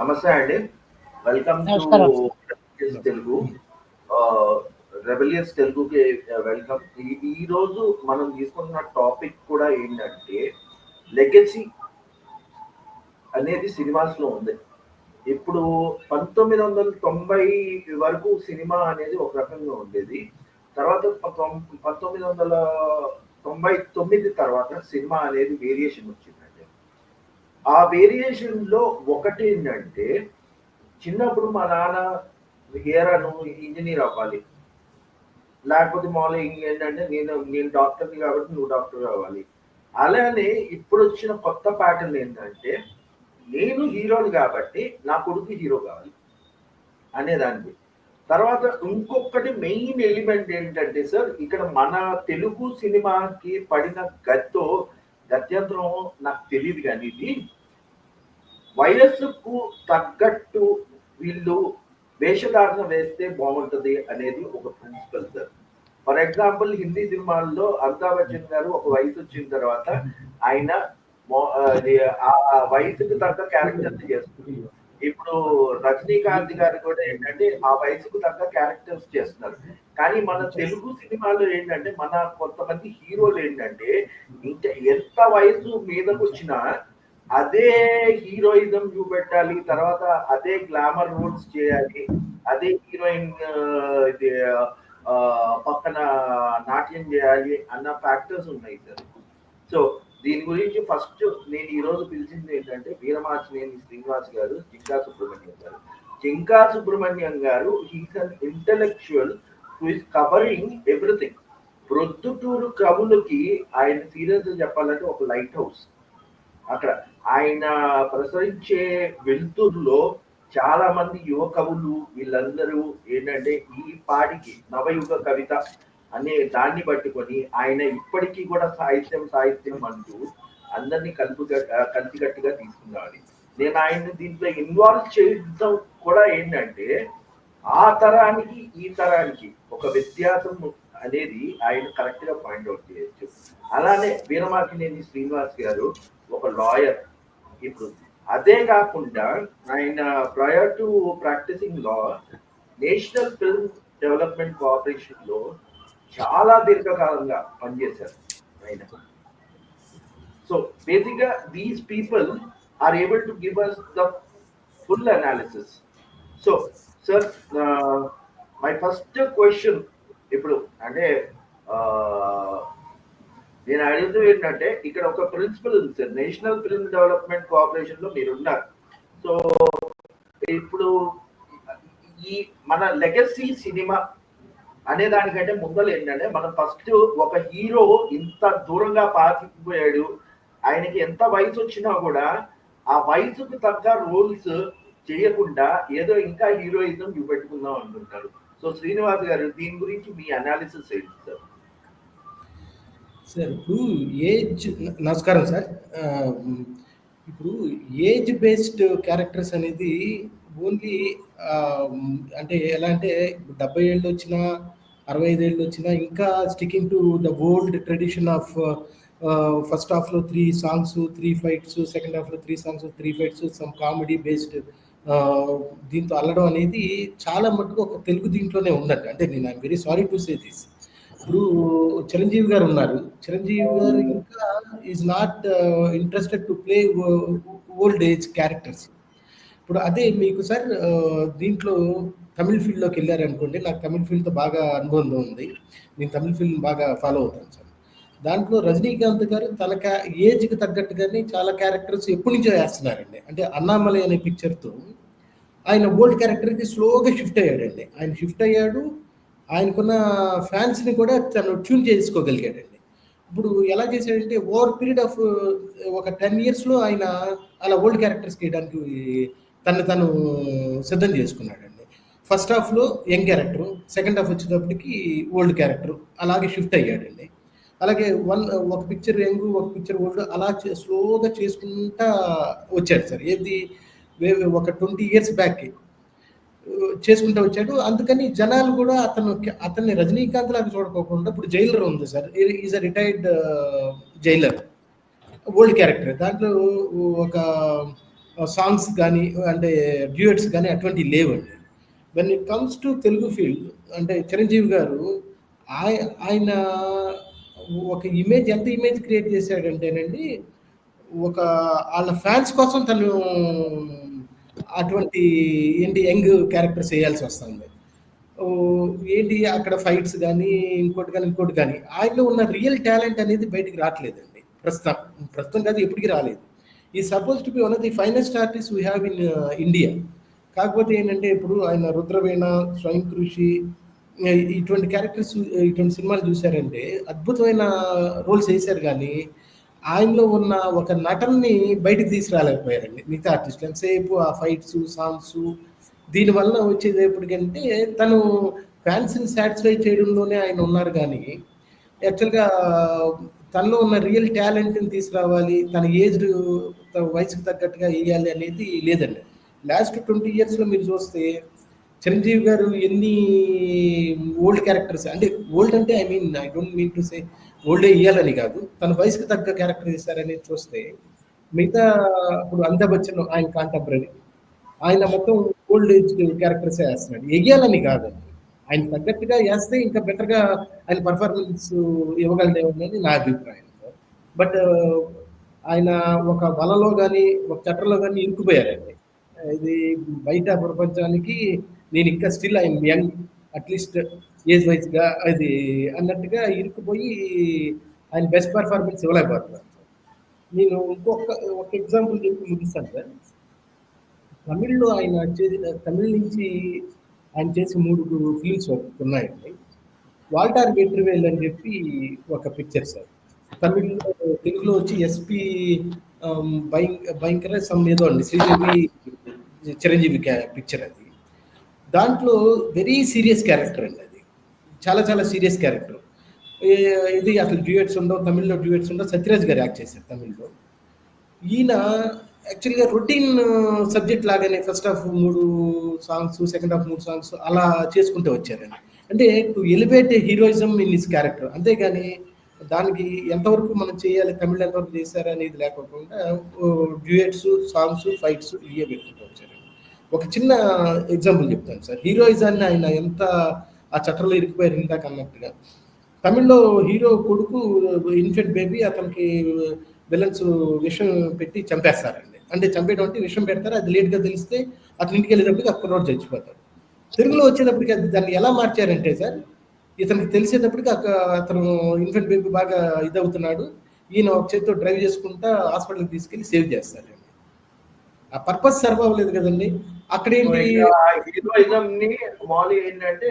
నమస్తే అండి. Welcome to నమస్కారం. తెలుగు. రెబెలియస్ తెలుగుకి వెల్కమ్. ఈరోజు మనం తీసుకున్న టాపిక్ కూడా ఏంటంటే లెగసీ అనేది సినిమాస్లో ఉంది. ఇప్పుడు 1990 వరకు సినిమా అనేది ఒక రకంగా ఉండేది. తర్వాత 1999 తర్వాత సినిమా అనేది వేరియేషన్ వచ్చిందండి. ఆ వేరియేషన్‌లో ఒకటేంటంటే చిన్నప్పుడు మా నాన్న "ఏరా నువ్వు ఇంజినీర్ అవ్వాలి. లేకపోతే మామూలుగా ఇంకేంటంటే నేను డాక్టర్‌ని కాబట్టి నువ్వు డాక్టర్ అవ్వాలి." అలానే ఇప్పుడొచ్చిన కొత్త ప్యాటర్న్ ఏంటంటే నేను హీరోని కాబట్టి నా కొడుకు హీరో కావాలి అనేదానికి. తర్వాత ఇంకొకటి మెయిన్ ఎలిమెంట్ ఏంటంటే సార్, ఇక్కడ మన తెలుగు సినిమాకి పడిన గత్యంతరం నాకు తెలియదు కానీ ఇది వయస్సుకు తగ్గట్టు వీళ్ళు వేషధారణ వేస్తే బాగుంటది అనేది ఒక principle sir. For example Hindi సినిమాల్లో అమితాబ్ బచ్చన్ గారు ఒక వయసు వచ్చిన తర్వాత ఆయన ఆ వయసుకు తగ్గ క్యారెక్టర్స్ చేస్తున్నారు. ఇప్పుడు రజనీకాంత్ గారు కూడా ఏంటంటే ఆ వయసుకు తగ్గ క్యారెక్టర్స్ చేస్తున్నారు. కానీ మన తెలుగు సినిమాలో ఏంటంటే మన కొంతమంది హీరోలు ఏంటంటే ఇంకా ఎంత వయసు మీదకు వచ్చినా అదే హీరోయిజం చూపెట్టాలి, తర్వాత అదే గ్లామర్ రోల్స్ చేయాలి, అదే హీరోయిన్ ఇది పక్కన నాట్యం చేయాలి అన్న ఫ్యాక్టర్స్ ఉన్నాయి సార్. సో దీని గురించి ఫస్ట్ నేను ఈరోజు పిలిచింది ఏంటంటే వీరమాచినేని శ్రీనివాస్ గారు, జింకా సుబ్రహ్మణ్యం గారు. Jinka Subrahmanyam garu he's an intellectual who is covering everything. Proddatur కవులకి ఆయన సీరియస్ చెప్పాలంటే ఒక లైట్ హౌస్. అక్కడ ఆయన ప్రసరించే వెలుతురులో చాలా మంది యువ కవులు వీళ్ళందరూ ఏంటంటే ఈ పాటికి నవయుగ కవిత అనే దాన్ని పట్టుకొని ఆయన ఇప్పటికీ కూడా సాహిత్యం అంటూ అందరినీ కలిసికట్టుగా తీసుకున్నాడు. నేను ఆయన్ని దీంట్లో ఇన్వాల్వ్ చేయడం కూడా ఏంటంటే ఆ తరానికి ఈ తరానికి ఒక వ్యత్యాసం అనేది ఆయన కరెక్ట్ గా పాయింట్అవుట్ చేయొచ్చు. అలానే వీరమాచినేని శ్రీనివాస్ గారు ఒక లాయర్. ఇప్పుడు అదే కాకుండా ఆయన prior to practising law national film development corporation లో చాలా దీర్ఘకాలంగా పనిచేశారు ఆయన. సో బేసిక్ గా these people are able to give us the full analysis. So sir, my first question ఇప్పుడు అంటే నేను అడుగుతూ ఏంటంటే ఇక్కడ ఒక ప్రిన్సిపల్ ఉంది sir, national film development corporation లో మీరు ఉన్నారు. సో ఇప్పుడు ఈ మన లెగసీ సినిమా అనే దానికంటే ముందర ఏంటంటే మనం ఫస్ట్ ఒక హీరో ఇంత దూరంగా పాతిపోయాడు, ఆయనకి ఎంత వయసు వచ్చినా కూడా ఆ వయసుకు తగ్గ రోల్స్ చేయకుండా ఏదో ఇంకా హీరోయిజం చూపెట్టుకుందాం అనుకుంటారు. సో శ్రీనివాస్ గారు దీని గురించి మీ అనాలిసిస్ ఏంటి సార్? సార్ ఇప్పుడు నమస్కారం సార్. ఇప్పుడు ఏజ్ బేస్డ్ క్యారెక్టర్స్ అనేది ఓన్లీ అంటే ఎలా అంటే 70 ఏళ్ళు వచ్చినా 65 ఏళ్ళు వచ్చినా ఇంకా sticking to the old tradition of first హాఫ్లో 3 సాంగ్స్ 3 ఫైట్స్, సెకండ్ హాఫ్లో 3 songs 3 fights, some comedy based దీంతో అల్లడం అనేది చాలా మటుకు ఒక తెలుగు దీంట్లోనే ఉందండి. అంటే నేను I'm very sorry to say this. ఇప్పుడు చిరంజీవి గారు ఉన్నారు, చిరంజీవి గారు ఇంకా is not interested to play old age characters. ఇప్పుడు అదే మీకు సార్ దీంట్లో తమిళ ఫీల్డ్లోకి వెళ్ళారనుకోండి, నాకు తమిళ ఫీల్డ్తో బాగా అనుభవం ఉంది, నేను తమిళ ఫీల్డ్ బాగా ఫాలో అవుతాను సార్. దాంట్లో రజనీకాంత్ గారు తన ఏజ్కి తగ్గట్టుగానే చాలా క్యారెక్టర్స్ ఎప్పటి నుంచో వేస్తున్నారండి. అంటే అన్నామలై అనే పిక్చర్తో ఆయన ఓల్డ్ క్యారెక్టర్కి స్లోగా షిఫ్ట్ అయ్యాడండి. ఆయన షిఫ్ట్ అయ్యాడు, ఆయనకున్న ఫ్యాన్స్ని కూడా తను ట్యూన్ చేసుకోగలిగాడండి. ఇప్పుడు ఎలా చేశాడంటే ఓవర్ పీరియడ్ ఆఫ్ ఒక 10 yearsలో ఆయన అలా ఓల్డ్ క్యారెక్టర్స్ చేయడానికి తను సిద్ధం చేసుకున్నాడండి. ఫస్ట్ హాఫ్లో యంగ్ క్యారెక్టరు, సెకండ్ హాఫ్ వచ్చేటప్పటికి ఓల్డ్ క్యారెక్టరు, అలాగే షిఫ్ట్ అయ్యాడండి. అలాగే ఒక పిక్చర్ యంగ్, ఒక పిక్చర్ ఓల్డ్, అలా స్లోగా చేసుకుంటా వచ్చాడు సార్. ఏది ఒక 20 years బ్యాక్ చేసుకుంటూ వచ్చాడు. అందుకని జనాలు కూడా అతన్ని రజనీకాంత్ లాగా చూడకోకుండా, ఇప్పుడు జైలర్ ఉంది sir, is a retired Jailer, old character. దాంట్లో ఒక సాంగ్స్ కానీ అంటే డ్యూయట్స్ కానీ అటువంటివి లేవండి. When it comes to Telugu field అంటే చిరంజీవి గారు ఆయన ఒక ఇమేజ్ ఎంత ఇమేజ్ క్రియేట్ చేశాడంటేనండి, ఒక వాళ్ళ ఫ్యాన్స్ కోసం తను అటువంటి ఏంటి యంగ్ క్యారెక్టర్స్ వేయాల్సి వస్తుంది. ఏంటి అక్కడ ఫైట్స్ కానీ ఇంకోటి కానీ ఆయనలో ఉన్న రియల్ టాలెంట్ అనేది బయటికి రావట్లేదండి ప్రస్తుతం. ప్రస్తుతం కాదు, ఎప్పటికీ రాలేదు. ఈ suppose to be one of the finest artist we have in India. కాకపోతే ఏంటంటే ఇప్పుడు ఆయన రుద్రవీణ, స్వయం కృషి ఇటువంటి క్యారెక్టర్స్ ఇటువంటి సినిమాలు చూశారంటే అద్భుతమైన రోల్స్ వేశారు, కానీ ఆయనలో ఉన్న ఒక నటనని బయటికి తీసుకురాలేకపోయారండి మిగతా ఆర్టిస్టులు. ఎంతసేపు ఆ ఫైట్స్, సాంగ్స్, దీనివల్ల వచ్చేది ఎప్పటికంటే తను ఫ్యాన్స్ని సాటిస్ఫై చేయడంలోనే ఆయన ఉన్నారు, కానీ యాక్చువల్గా తనలో ఉన్న రియల్ టాలెంట్ని తీసుకురావాలి, తన ఏజ్డ్ వయసుకు తగ్గట్టుగా వేయాలి అనేది లేదండి. లాస్ట్ 20 yearsలో మీరు చూస్తే చిరంజీవి గారు ఎన్ని ఓల్డ్ క్యారెక్టర్స్, అంటే ఓల్డ్ అంటే I don't mean to say ఓల్డే ఇయ్యాలని కాదు, తన వయసుకు తగ్గ క్యారెక్టర్ ఇస్తారనేది చూస్తే మిగతా ఇప్పుడు అమితాబ్ బచ్చన్ ఆయన కాంటెంపరరీ, ఆయన మొత్తం ఓల్డ్ ఏజ్ క్యారెక్టర్స్ వేస్తున్నాడు. ఎయ్యాలని కాదండి, ఆయన తగ్గట్టుగా వేస్తే ఇంకా బెటర్గా ఆయన పర్ఫార్మెన్స్ ఇవ్వగలదేమో అనేది నా అభిప్రాయం. బట్ ఆయన ఒక వలలో కానీ ఒక చట్టంలో కానీ ఇరుక్కుపోయారండి. ఇది బయట ప్రపంచానికి నేను ఇంకా still I'm young, at least age వైజ్గా అది అన్నట్టుగా ఇరుక్కుపోయి ఆయన బెస్ట్ పర్ఫార్మెన్స్ ఇవ్వలేకపోతున్నారు. నేను ఒక ఎగ్జాంపుల్ చెప్పి ముగిస్తాను సార్. తమిళ్లో తమిళ్ నుంచి ఆయన చేసి 3 ఫిల్మ్స్ ఉన్నాయండి. వాల్టార్ వెట్రివేల్ అని చెప్పి ఒక పిక్చర్ సార్. తెలుగులో వచ్చి ఎస్పి భయంకర సమ్ ఏదో అండి, శ్రీదేవి చిరంజీవి పిక్చర్ అది. దాంట్లో వెరీ సీరియస్ క్యారెక్టర్ అండి అది, చాలా చాలా సీరియస్ క్యారెక్టర్. ఇది అసలు డ్యూయట్స్ ఉండవు, తమిళ్లో డ్యూయట్స్ ఉండవు, సత్యరాజ్ గారు యాక్ట్ చేశారు తమిళ్లో. ఈయన యాక్చువల్గా రొటీన్ సబ్జెక్ట్ లాగానే first half 3 songs, second half 3 songs అలా చేసుకుంటూ వచ్చారండి. అంటే to elevate heroism in his character, అంతేగాని దానికి ఎంతవరకు మనం చేయాలి, తమిళ్ ఎంతవరకు చేశారు అనేది లేకోకుండా డ్యూయట్స్, సాంగ్స్, ఫైట్స్ ఇవే పెట్టుకుంటూ వచ్చారండి. ఒక చిన్న ఎగ్జాంపుల్ చెప్తాను సార్. హీరోయిజాన్ని ఆయన ఎంత ఆ చట్టంలో ఇరికిపోయారు ఇందాక అన్నట్టుగా. తమిళ్లో హీరో కొడుకు ఇన్ఫెంట్ బేబీ, అతనికి విలన్స్ విషం పెట్టి చంపేస్తారండి. అంటే చంపేయడం అంటే విషం పెడతారు, అది లేట్గా తెలిస్తే అతని ఇంటికి వెళ్ళేటప్పటికి అక్కడ రోడ్ చచ్చిపోతాడు. తెలుగులో వచ్చేటప్పటికి దాన్ని ఎలా మార్చారంటే సార్, ఇతనికి తెలిసేటప్పటికి అతను ఇన్ఫెంట్ బేబీ బాగా ఇదవుతున్నాడు, ఈయన ఒక చేతితో డ్రైవ్ చేసుకుంటా హాస్పిటల్కి తీసుకెళ్ళి సేవ్ చేస్తారండి. ఆ పర్పస్ సర్వ్ అవ్వలేదు కదండి. అక్కడ ఏంటి, హీరోయిజం ని మామూలుగా ఏంటంటే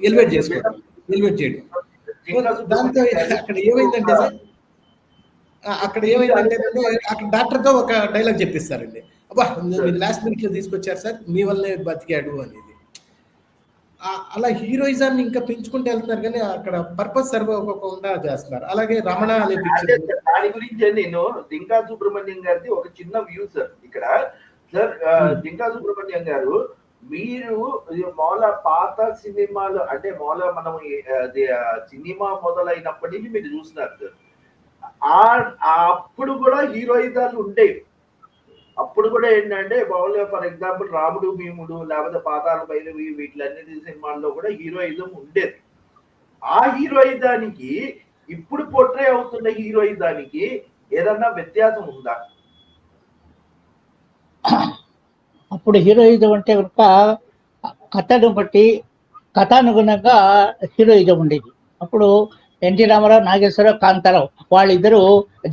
ఎలివేట్ చేయడం. దాంతో అక్కడ ఏమైందంటే సార్, అక్కడ డాక్టర్తో ఒక డైలాగ్ చెప్పిస్తారండి, అబ్బా మీరు లాస్ట్ మినిట్ లో తీసుకొచ్చారు సార్, మీ వల్లే బతికాడు అనేది. అలా హీరోయిజాన్ని ఇంకా పెంచుకుంటూ వెళ్తున్నారు, కానీ అక్కడ పర్పస్ సర్వ్ అవ్వకుండా చేస్తున్నారు. అలాగే రమణ అనే పిక్చర్, దాని గురించి నేను దింకా సుబ్రహ్మణ్యం గారిది ఒక చిన్న వ్యూ సార్ ఇక్కడ. సార్ దింకా సుబ్రహ్మణ్యం గారు, మీరు మూల పాత సినిమాలు అంటే మూల మనం సినిమా మొదలైనప్పటి నుంచి మీరు చూస్తున్నారు సార్, అప్పుడు కూడా హీరోయిజాలు ఉండేవి. అప్పుడు కూడా ఏంటంటే మామూలుగా ఫర్ ఎగ్జాంపుల్ రాముడు భీముడు లేకపోతే పాతాళ భైరవి వీటిలన్నిటి సినిమాల్లో కూడా హీరోయిజం ఉండేది. ఆ హీరోయిజానికి ఇప్పుడు పోర్ట్రే అవుతున్న హీరోయిజానికి ఏదన్నా వ్యత్యాసం ఉందా? అప్పుడు హీరోయిజం అంటే కనుక కథను బట్టి కథానుగుణంగా హీరోయిజం ఉండేది. అప్పుడు ఎన్టీ రామారావు, నాగేశ్వరరావు, కాంతారావు వాళ్ళిద్దరూ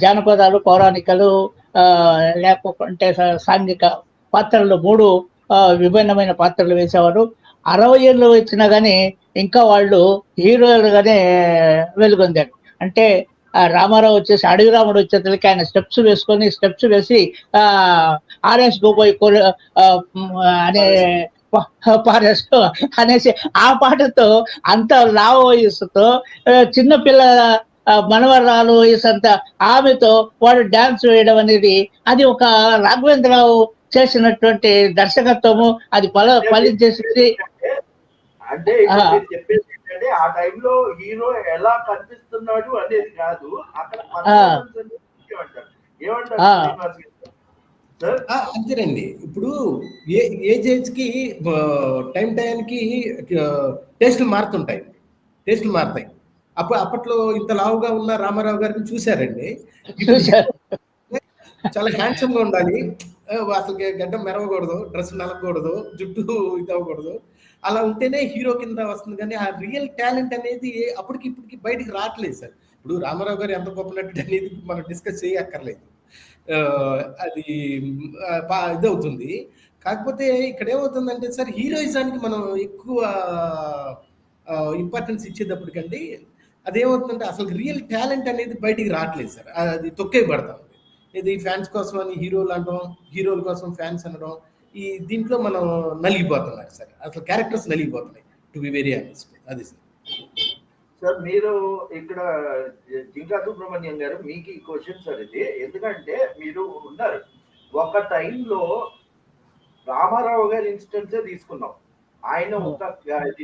జానపదాలు, పౌరాణికలు లేకపోతే సాంఘిక పాత్రలు 3 విభిన్నమైన పాత్రలు వేసేవారు. 60 ఏళ్ళు వచ్చినా కానీ ఇంకా వాళ్ళు హీరోలుగానే వెలుగొందారు. అంటే రామారావు వచ్చేసి అడవి రాముడు వచ్చేసరికి ఆయన స్టెప్స్ వేసి ఆర్ఎస్ గోగోయ్ అనే ఫారెస్ట్ అనేసి ఆ పాటతో అంత లావు వయసుతో చిన్నపిల్ల మనవరాలు వయసు అంత ఆమెతో వాడు డాన్స్ వేయడం అనేది అది ఒక రాఘవేంద్రరావు చేసినటువంటి దర్శకత్వము, అది ఫలించేసి. అంటే చెప్పేసి ఏంటంటే ఆ టైంలో హీరో ఎలా కనిపిస్తున్నాడు అనేది కాదు, అక్కడ ఏమంటారు? సార్ అంతేనండి. ఇప్పుడు ఏజ్‌కి టైంకి టేస్టులు మారుతుంటాయి. టేస్టులు మారతాయి. అప్పట్లో ఇంత లావుగా ఉన్న రామారావు గారిని చూసారండి. ఇప్పుడు చూసారు. చాలా హ్యాండ్సమ్‌గా ఉండాలి. అసలుకి గడ్డం మెరవకూడదు, డ్రెస్ నలగకూడదు, జుట్టు ఇదవ్వకూడదు. అలా ఉంటేనే హీరో కింద వస్తుంది గానీ, ఆ రియల్ టాలెంట్ అనేది అప్పటికి ఇప్పటికి బయటికి రావట్లేదు సార్. ఇప్పుడు రామారావు గారు ఎంత గొప్ప నటుడు అనేది మనం డిస్కస్ చేయక్కర్లేదు. అది ఇదవుతుంది. కాకపోతే ఇక్కడ ఏమవుతుందంటే సార్, హీరోయిజానికి మనం ఎక్కువ ఇంపార్టెన్స్ ఇచ్చేటప్పటికండి, అదేమవుతుందంటే అసలు రియల్ టాలెంట్ అనేది బయటికి రావట్లేదు సార్. అది తొక్కేయబడతా ఉంది. ఇది ఫ్యాన్స్ కోసం అని హీరోలు అనడం, హీరోల కోసం ఫ్యాన్స్ అనడం, దీంట్లో మనం నలిగిపోతున్నారు సార్. అసలు క్యారెక్టర్స్ నలిగిపోతున్నాయి. To be very honest. అది సార్. సార్ మీరు ఇక్కడ జింకా సుబ్రహ్మణ్యం గారు మీకు ఈ క్వశ్చన్ సార్ ఇది. ఎందుకంటే మీరు ఉన్నారు ఒక టైంలో రామారావు గారి ఇన్స్టెన్సే తీసుకున్నాం. ఆయన ఒక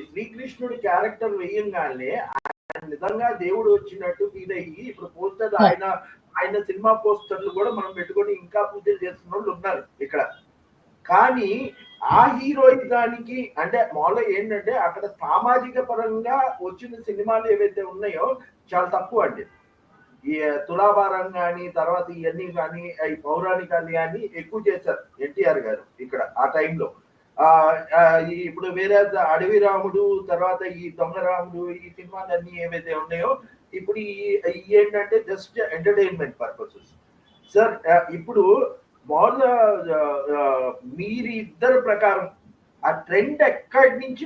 శ్రీకృష్ణుడి క్యారెక్టర్ వేయంగానే ఆయన నిజంగా దేవుడు వచ్చినట్టు ఫీల్ అయ్యి ఇప్పుడు పోస్టర్ ఆయన సినిమా పోస్టర్లు కూడా మనం పెట్టుకొని ఇంకా పూజలు చేస్తున్న వాళ్ళు ఉన్నారు ఇక్కడ. కానీ ఆ హీరోయిజానికి అంటే మామూలుగా ఏంటంటే అక్కడ సామాజిక పరంగా వచ్చిన సినిమాలు ఏవైతే ఉన్నాయో చాలా తక్కువ అండి. ఈ తులాభారం కానీ తర్వాత ఇవన్నీ కానీ ఈ పౌరాణికాలు కానీ ఎక్కువ చేశారు ఎన్టీఆర్ గారు ఇక్కడ ఆ టైంలో. ఇప్పుడు వేరే అడవి రాముడు తర్వాత ఈ దొంగ రాముడు ఈ సినిమాలన్నీ ఏవైతే ఉన్నాయో ఇప్పుడు ఏంటంటే జస్ట్ ఎంటర్టైన్మెంట్ పర్పసెస్. సార్ ఇప్పుడు మామూలుగా మీరు ఇద్దరు ప్రకారం ఆ ట్రెండ్ ఎక్కడి నుంచి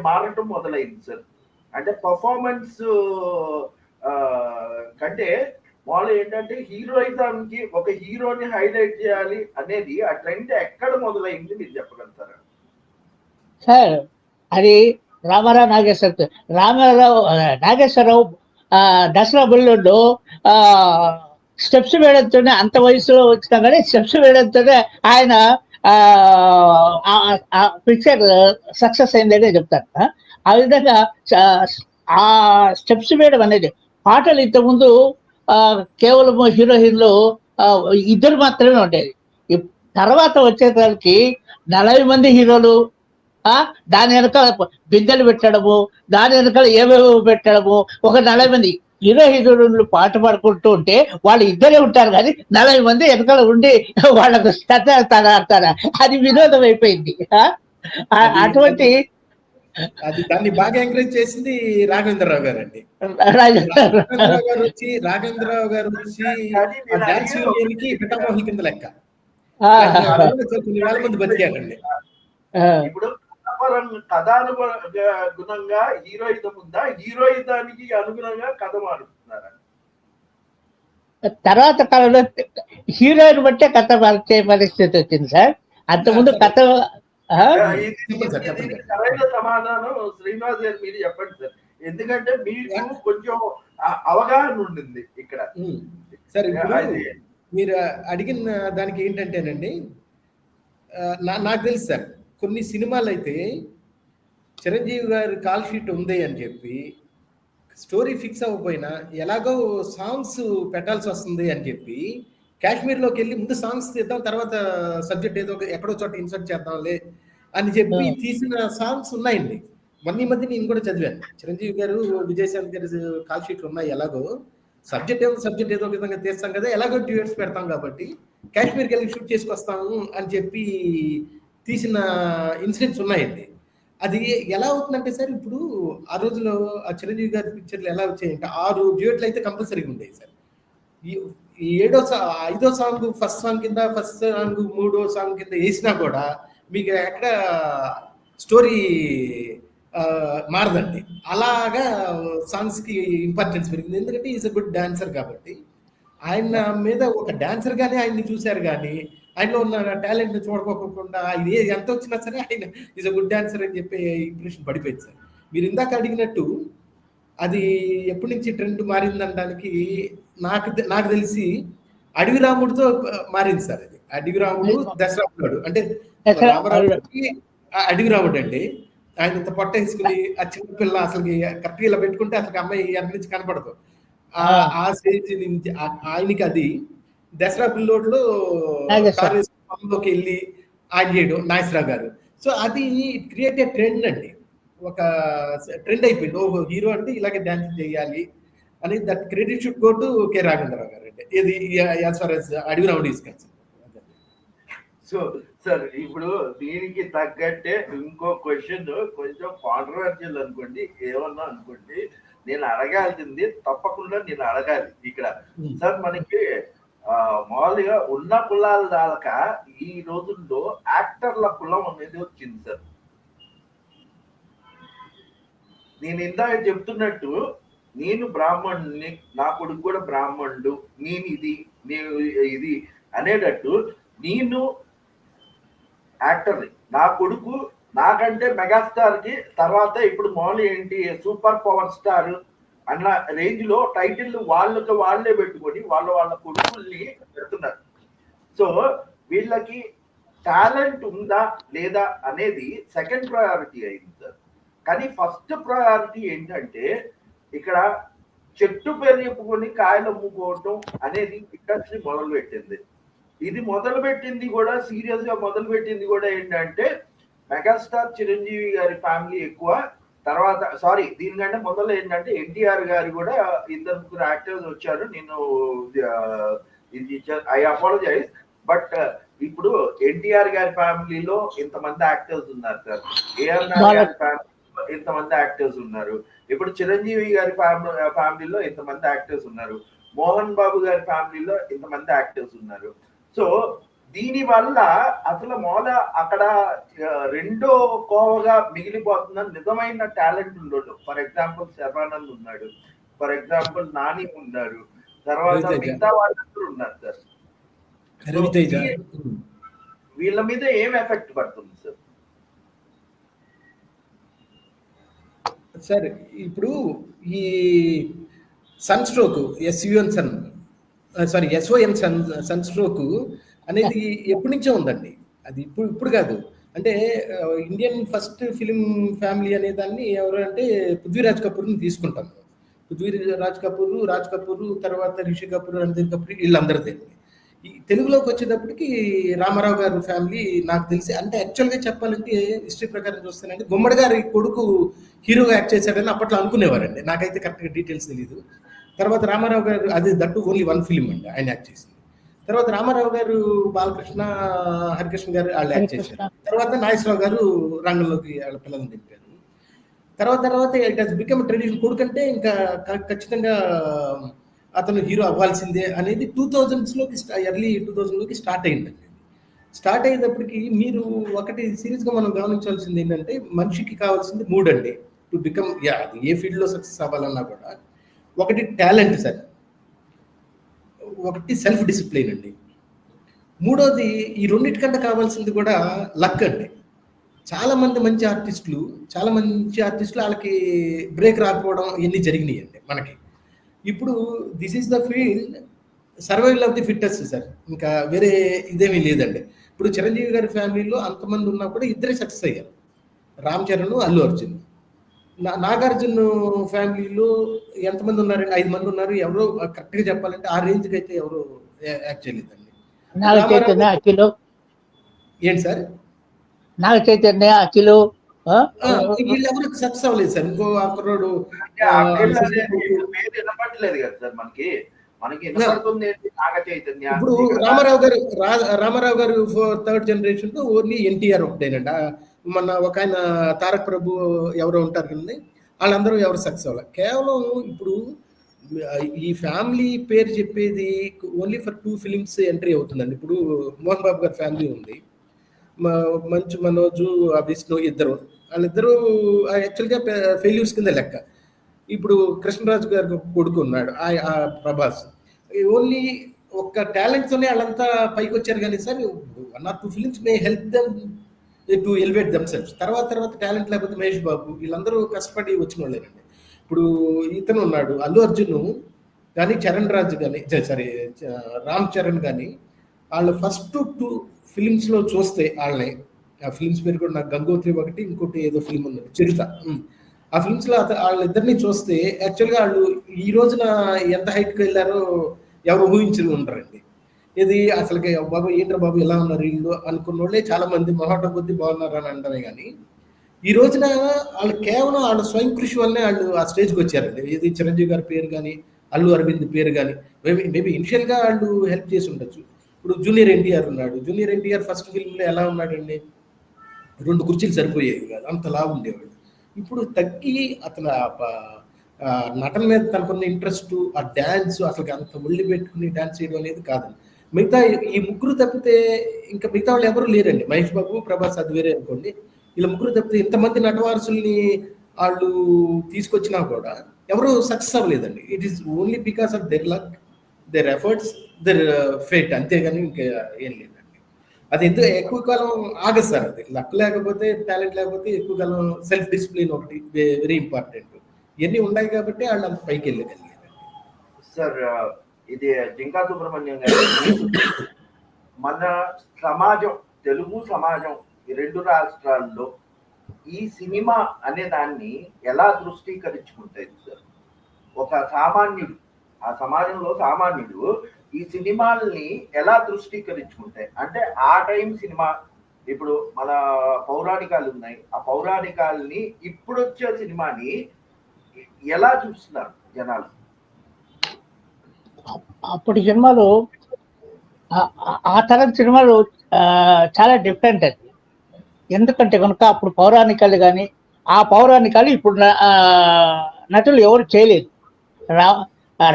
మారటం మొదలైంది సార్? అంటే పర్ఫార్మెన్స్ కంటే వాళ్ళు ఏంటంటే హీరోయిజానికి ఒక హీరోని హైలైట్ చేయాలి అనేది ఆ ట్రెండ్ ఎక్కడ మొదలైంది మీరు చెప్పగలుగుతారా? సార్ అది రామారావు నాగేశ్వరరావు దసరా బుల్లుడు స్టెప్స్ వేయడంతోనే అంత వయసులో వచ్చినా కానీ స్టెప్స్ వేయడంతోనే ఆయన పిక్చర్ సక్సెస్ అయిందనే చెప్తారు. ఆ విధంగా ఆ స్టెప్స్ వేయడం అనేది పాటలు ఇంతకుముందు కేవలం హీరోయిన్లు ఇద్దరు మాత్రమే ఉండేది. తర్వాత వచ్చేసరికి 40 మంది హీరోలు, దాని వెనకాల బిందెలు పెట్టడము, దాని వెనకాల ఏవేవో పెట్టడము, ఒక 40 మంది హీరోయిన్లు పాట పాడుకుంటూ ఉంటే వాళ్ళు ఇద్దరే ఉంటారు కానీ 40 మంది వెనకాల ఉండి వాళ్ళకు ఆడతారా, అది వినోదం అయిపోయింది. అటువంటి అది దాన్ని బాగా ఎంకరేజ్ చేసింది రాఘవేంద్రరావు గారు అండి. రాఘవేంద్రరావు గారు వచ్చి డాన్స్ యూనియన్‌కి పితామహుల కింద లెక్క. కొన్ని వేల మంది బతికారండి. ఇప్పుడు కథానుగుణంగా హీరోయిజం ఉందా, హీరోయిజానికి అనుగుణంగా కథ మారుతున్నారా? తర్వాత కాలంలో హీరోయిన్ బట్టే కథ మార్చే పరిస్థితి వచ్చింది సార్. అంతకుముందు కథ సరైన సమాధానం శ్రీనివాస్ గారు మీరు చెప్పండి సార్. ఎందుకంటే మీకు కొంచెం అవగాహన ఉండింది ఇక్కడ. సార్ మీరు అడిగిన దానికి ఏంటంటేనండి, నాకు తెలుసు సార్, కొన్ని సినిమాలు అయితే చిరంజీవి గారి కాల్ షీట్ ఉంది అని చెప్పి స్టోరీ ఫిక్స్ అవ్వకపోయినా ఎలాగో సాంగ్స్ పెట్టాల్సి వస్తుంది అని చెప్పి కాశ్మీర్లోకి వెళ్ళి ముందు సాంగ్స్ తీద్దాం, తర్వాత సబ్జెక్ట్ ఏదో ఎక్కడో చోట ఇన్సర్ట్ చేద్దాంలే అని చెప్పి తీసిన సాంగ్స్ ఉన్నాయండి. మొన్న ఈ మధ్య నేను కూడా చదివాను. చిరంజీవి గారు విజయశాంతి గారి కాల్ షీట్లు ఉన్నాయి. ఎలాగో సబ్జెక్ట్ ఏదో విధంగా తీస్తాం కదా, ఎలాగో డ్యూయట్స్ పెడతాం కాబట్టి కాశ్మీర్కి వెళ్ళి షూట్ చేసుకొస్తాము అని చెప్పి తీసిన ఇన్సిడెంట్స్ ఉన్నాయండి. అది ఎలా అవుతుందంటే సార్, ఇప్పుడు ఆ రోజులో ఆ చిరంజీవి గారి పిక్చర్లు ఎలా వచ్చాయంటే 6 డ్యూయట్లు అయితే కంపల్సరీగా ఉండేవి సార్. ఈ 5వ సాంగ్ ఫస్ట్ సాంగ్ కింద, ఫస్ట్ సాంగ్ 3వ సాంగ్ కింద వేసినా కూడా మీకు ఎక్కడ స్టోరీ మారదండి. అలాగా సాంగ్స్కి ఇంపార్టెన్స్ పెరిగింది. ఎందుకంటే ఈజ్ అ గుడ్ డాన్సర్ కాబట్టి. ఆయన మీద ఒక డాన్సర్ గానే ఆయన్ని చూశారు కానీ ఆయనలో ఉన్న టాలెంట్ని చూడకోకుండా ఆయన ఎంత వచ్చినా సరే ఆయన ఈజ్ అ గుడ్ డాన్సర్ అని చెప్పి ఇంప్రెషన్ పడిపోయింది సార్. మీరు ఇందాక అడిగినట్టు అది ఎప్పటి నుంచి ట్రెండ్ మారిందనడానికి నాకు తెలిసి అడవి రాముడితో మారింది సార్. అది అడవి రాముడు, దసరా బుల్లుడు. అంటే రామరావుకి అడవి రాముడు అండి. ఆయన ఇంత పొట్ట వేసుకుని ఆ చిన్నపిల్ల అసలు కరెక్ట్గా ఇలా పెట్టుకుంటే అసలు అమ్మాయి వెనక నుంచి కనపడదు. ఆ స్టేజ్ నుంచి ఆయనకి అది దసరా బుల్లోడ్లో నాగేశ్వర. కారులోకి వెళ్ళి యాడ్ చేయడం నాగేశ్వరరావు గారు. సో అది క్రియేట్ ఏ ట్రెండ్ అండి. ఒక ట్రెండ్ అయిపోయింది. ఓహో! హీరో అంటే ఇలాగే డాన్స్ చేయాలి అని. That credit should go to K Raghavendra Rao గారు అండి. ఇది యాజ్ ఫార్ యాజ్ అడవి rowdy is concern. So sir ఇప్పుడు దీనికి తగ్గట్టే ఇంకో క్వశ్చన్ కొంచెం కాంట్రవర్షియల్ అనుకోండి, ఏమన్నా అనుకోండి, నేను అడగాల్సింది తప్పకుండా నేను అడగాలి ఇక్కడ. సార్ మనకి మామూలుగా ఉన్న కులాల దాకా ఈ రోజుల్లో యాక్టర్ల కులం అనేది వచ్చింది సార్. నేను ఇందాక చెప్తున్నట్టు నేను బ్రాహ్మణుని, నా కొడుకు కూడా బ్రాహ్మణుడు, నేను ఇది అనేటట్టు నేను యాక్టర్ని, నా కొడుకు నాకంటే మెగాస్టార్ కి తర్వాత ఇప్పుడు మామూలు ఏంటి సూపర్ పవర్ స్టార్ అన్న రేంజ్ లో టైటిల్ వాళ్ళే పెట్టుకొని వాళ్ళ కొడుకుల్ని పెడుతున్నారు. సో వీళ్ళకి టాలెంట్ ఉందా లేదా అనేది సెకండ్ ప్రయారిటీ అయింది సార్. కానీ ఫస్ట్ ప్రయారిటీ ఏంటంటే ఇక్కడ చెట్టు పేరు చెప్పుకొని కాయలు అమ్ముకోవటం అనేది ఇండస్ట్రీ మొదలు పెట్టింది. ఇది మొదలుపెట్టింది కూడా సీరియస్ గా మొదలుపెట్టింది కూడా ఏంటంటే మెగాస్టార్ చిరంజీవి గారి ఫ్యామిలీ ఎక్కువ, తర్వాత దీనికంటే మొదలు ఏంటంటే ఎన్టీఆర్ గారు కూడా 2-3 యాక్టర్స్ వచ్చారు. నేను ఐ అపాలజైజ్, బట్ ఇప్పుడు ఎన్టీఆర్ గారి ఫ్యామిలీలో ఇంతమంది యాక్టర్స్ ఉన్నారు సార్, ఏఆర్ఆర్ గారి ఫ్యామిలీలో ఇంతమంది యాక్టర్స్ ఉన్నారు, ఇప్పుడు చిరంజీవి గారి ఫ్యామిలీలో ఇంతమంది యాక్టర్స్ ఉన్నారు, మోహన్ బాబు గారి ఫ్యామిలీలో ఇంతమంది యాక్టర్స్ ఉన్నారు. సో దీని వల్ల అసలు అక్కడ రెండో కోవగా మిగిలిపోతున్న నిజమైన టాలెంట్ ఉండడు. ఫర్ ఎగ్జాంపుల్ శర్వానంద్ ఉన్నాడు, ఫర్ ఎగ్జాంపుల్ నాని ఉన్నారు, తర్వాత మిగతా వాళ్ళందరూ ఉన్నారు సార్. వీళ్ళ మీద ఏం ఎఫెక్ట్ పడుతుంది సార్? సార్ ఇప్పుడు ఈ సన్ స్ట్రోక్ సన్ స్ట్రోక్ అనేది ఎప్పటి నుంచో ఉందండి. అది ఇప్పుడు కాదు. అంటే ఇండియన్ ఫస్ట్ ఫిలిం ఫ్యామిలీ అనే దాన్ని ఎవరు అంటే పృథ్వీరాజ్ కపూర్ని తీసుకుంటాం. రాజ్ కపూర్ తర్వాత రిషి కపూర్, రణధీర్ కపూర్, వీళ్ళందరిదే. ఈ తెలుగులోకి వచ్చేటప్పటికి రామారావు గారి ఫ్యామిలీ నాకు తెలిసి, అంటే యాక్చువల్గా చెప్పాలంటే హిస్టరీ ప్రకారం చూస్తానంటే గుమ్మడి గారి కొడుకు హీరోగా యాక్ట్ చేశాడని అప్పట్లో అనుకునేవారండి. నాకైతే కరెక్ట్గా డీటెయిల్స్ తెలియదు. తర్వాత రామారావు గారు, అది దట్టు ఓన్లీ 1 ఫిలిం అండి ఆయన యాక్ట్ చేసింది. తర్వాత రామారావు గారు, బాలకృష్ణ, హరికృష్ణ గారు వాళ్ళు యాక్ట్ చేశారు. తర్వాత నాగేశ్వరరావు గారు రంగంలోకి వాళ్ళ పిల్లల్ని దింపారు. తర్వాత ఇట్ హస్ బికమ్ ట్రెడిషన్. కొడుకంటే ఇంకా ఖచ్చితంగా అతను హీరో అవ్వాల్సిందే అనేది 2000s ఎర్లీ 2000లోకి స్టార్ట్ అయిందండి. స్టార్ట్ అయ్యేటప్పటికి మీరు ఒకటి సీరియస్గా మనం గమనించాల్సింది ఏంటంటే మనిషికి కావాల్సింది 3 అండి టు బికమ్, అది ఏ ఫీల్డ్లో సక్సెస్ అవ్వాలన్నా కూడా. ఒకటి టాలెంట్ సార్, ఒకటి సెల్ఫ్ డిసిప్లిన్ అండి, మూడోది ఈ రెండింటికంటే కావాల్సింది కూడా లక్ అండి. చాలా మంది మంచి ఆర్టిస్టులు వాళ్ళకి బ్రేక్ రాకపోవడం ఇవన్నీ జరిగినాయి అండి మనకి. ఇప్పుడు this is the field, survival of the fittest sir, ఇంకా వేరే ఇదేమీ లేదండి. ఇప్పుడు చిరంజీవి గారి ఫ్యామిలీలో అంతమంది ఉన్నా కూడా 2 సక్సెస్ అయ్యారు, రామ్ చరణ్, అల్లు అర్జున్. నాగార్జున ఫ్యామిలీలో ఎంతమంది ఉన్నారండి? 5 మంది ఉన్నారు. ఎవరో కరెక్ట్గా చెప్పాలంటే ఆ రేంజ్కి అయితే ఎవరు యాక్ట్ చేయలేదండి. ఏంటి సార్? నాగ చైతన్య, అఖిలు, వీళ్ళు ఎవరు సక్సెస్ అవ్వలేదు సార్. ఇంకో అక్కడోడు వినపడలేదు కదా సార్ మనకి వినపడుతుంది నాగ చైతన్య. ఇప్పుడు రామారావు గారు 3rd జనరేషన్ లో ఓన్లీ ఎన్టీఆర్ ఒకటేనండి. మన ఒక ఆయన తారక్ ప్రభు ఎవరో ఉంటారు కదండి, వాళ్ళందరూ ఎవరు సక్సెస్ అవ్వాలి. కేవలం ఇప్పుడు ఈ ఫ్యామిలీ పేరు చెప్పేది ఓన్లీ ఫర్ 2 ఫిలిమ్స్ ఎంట్రీ అవుతుందండి. ఇప్పుడు మోహన్ బాబు గారి ఫ్యామిలీ ఉంది, మంచు మనోజు, విష్ణు, వాళ్ళిద్దరూ యాక్చువల్గా ఫెయిల్యూర్స్ కింద లెక్క. ఇప్పుడు కృష్ణరాజు గారి కొడుకు ఉన్నాడు ప్రభాస్, ఓన్లీ ఒక్క టాలెంట్తోనే వాళ్ళంతా పైకి వచ్చారు. కానీ sir 1 or 2 films may help them to elevate themselves. తర్వాత టాలెంట్ లేకపోతే మహేష్ బాబు, వీళ్ళందరూ కష్టపడి వచ్చిన వాళ్ళేనండి. ఇప్పుడు ఇతను ఉన్నాడు అల్లు అర్జున్ కానీ, చరణ్ రాజ్ కానీ, రామ్ చరణ్ కానీ, వాళ్ళు ఫస్ట్ 2 ఫిలిమ్స్లో చూస్తే వాళ్ళని, ఆ ఫిలిమ్స్ పేరు కూడా నాకు గంగోత్రి ఒకటి, ఇంకోటి ఏదో ఫిలిం ఉన్నది చిరుత, ఆ ఫిలిమ్స్లో వాళ్ళిద్దరిని చూస్తే యాక్చువల్గా వాళ్ళు ఈ రోజున ఎంత హైట్కి వెళ్ళారో ఎవరు ఊహించి ఉండరండి. ఇది అసలుకి బాబు ఏంట్రా బాబు ఎలా ఉన్నారు వీళ్ళు అనుకున్న వాళ్ళే చాలా మంది మొహటం కొద్దీ బాగున్నారు అని అనడమే కానీ ఈ రోజున వాళ్ళు కేవలం వాళ్ళ స్వయం కృషి వల్లనే వాళ్ళు ఆ స్టేజ్కి వచ్చారండి. ఇది చిరంజీవి గారి పేరు కానీ, అల్లు అరవింద్ పేరు కానీ, మేబీ ఇనిషియల్గా వాళ్ళు హెల్ప్ చేసి ఉండొచ్చు. ఇప్పుడు జూనియర్ ఎన్టీఆర్ ఉన్నాడు. జూనియర్ ఎన్టీఆర్ ఫస్ట్ ఫిల్మ్లో ఎలా ఉన్నాడండి? 2 కుర్చీలు సరిపోయేవి కాదు, అంతలా ఉండేవాడు. ఇప్పుడు తగ్గి అతను నటన మీద తనకున్న ఇంట్రెస్ట్, ఆ డ్యాన్స్ అసలు అంత ఒళ్ళి పెట్టుకుని డ్యాన్స్ చేయడం అనేది కాదండి. మిగతా ఈ ముగ్గురు తప్పితే ఇంకా మిగతా వాళ్ళు ఎవరు లేరండి. మహేష్ బాబు, ప్రభాస్ అది వేరే అనుకోండి. వీళ్ళ ముగ్గురు తప్పితే ఇంతమంది నటవారసుల్ని వాళ్ళు తీసుకొచ్చినా కూడా ఎవరు సక్సెస్ అవ్వలేదండి. It is only because of there luck, there efforts, there fate, అంతేగాని ఇంకా ఏం లేదండి. అది ఎందుకు ఎక్కువ కాలం ఆగదు సార్. అది లక్ లేకపోతే, టాలెంట్ లేకపోతే ఎక్కువ కాలం సెల్ఫ్ డిసిప్లిన్ ఒకటి వెరీ ఇంపార్టెంట్. ఇవన్నీ ఉన్నాయి కాబట్టి వాళ్ళు అంత పైకి వెళ్ళగలిగారు. సార్ ఇది జింకా సుబ్రహ్మణ్యం గారు, మన సమాజం, తెలుగు సమాజం ఈ 2 రాష్ట్రాల్లో ఈ సినిమా అనే దాన్ని ఎలా దృష్టీకరించుకుంటాయి సార్? ఒక సామాన్యుడు, ఆ సమాజంలో సామాన్యుడు ఈ సినిమాల్ని ఎలా దృష్టీకరించుకుంటాయి? అంటే ఆ టైం సినిమా, ఇప్పుడు మన పౌరాణికాలు ఉన్నాయి, ఆ పౌరాణికాలని ఇప్పుడు వచ్చే సినిమాని ఎలా చూస్తున్నారు జనాలు? అప్పటి సినిమాలు ఆ తరం సినిమాలు చాలా డిఫరెంట్ అది. ఎందుకంటే కనుక అప్పుడు పౌరాణికాలు కానీ, ఆ పౌరాణికాలు ఇప్పుడు నటులు ఎవరు చేయలేదు.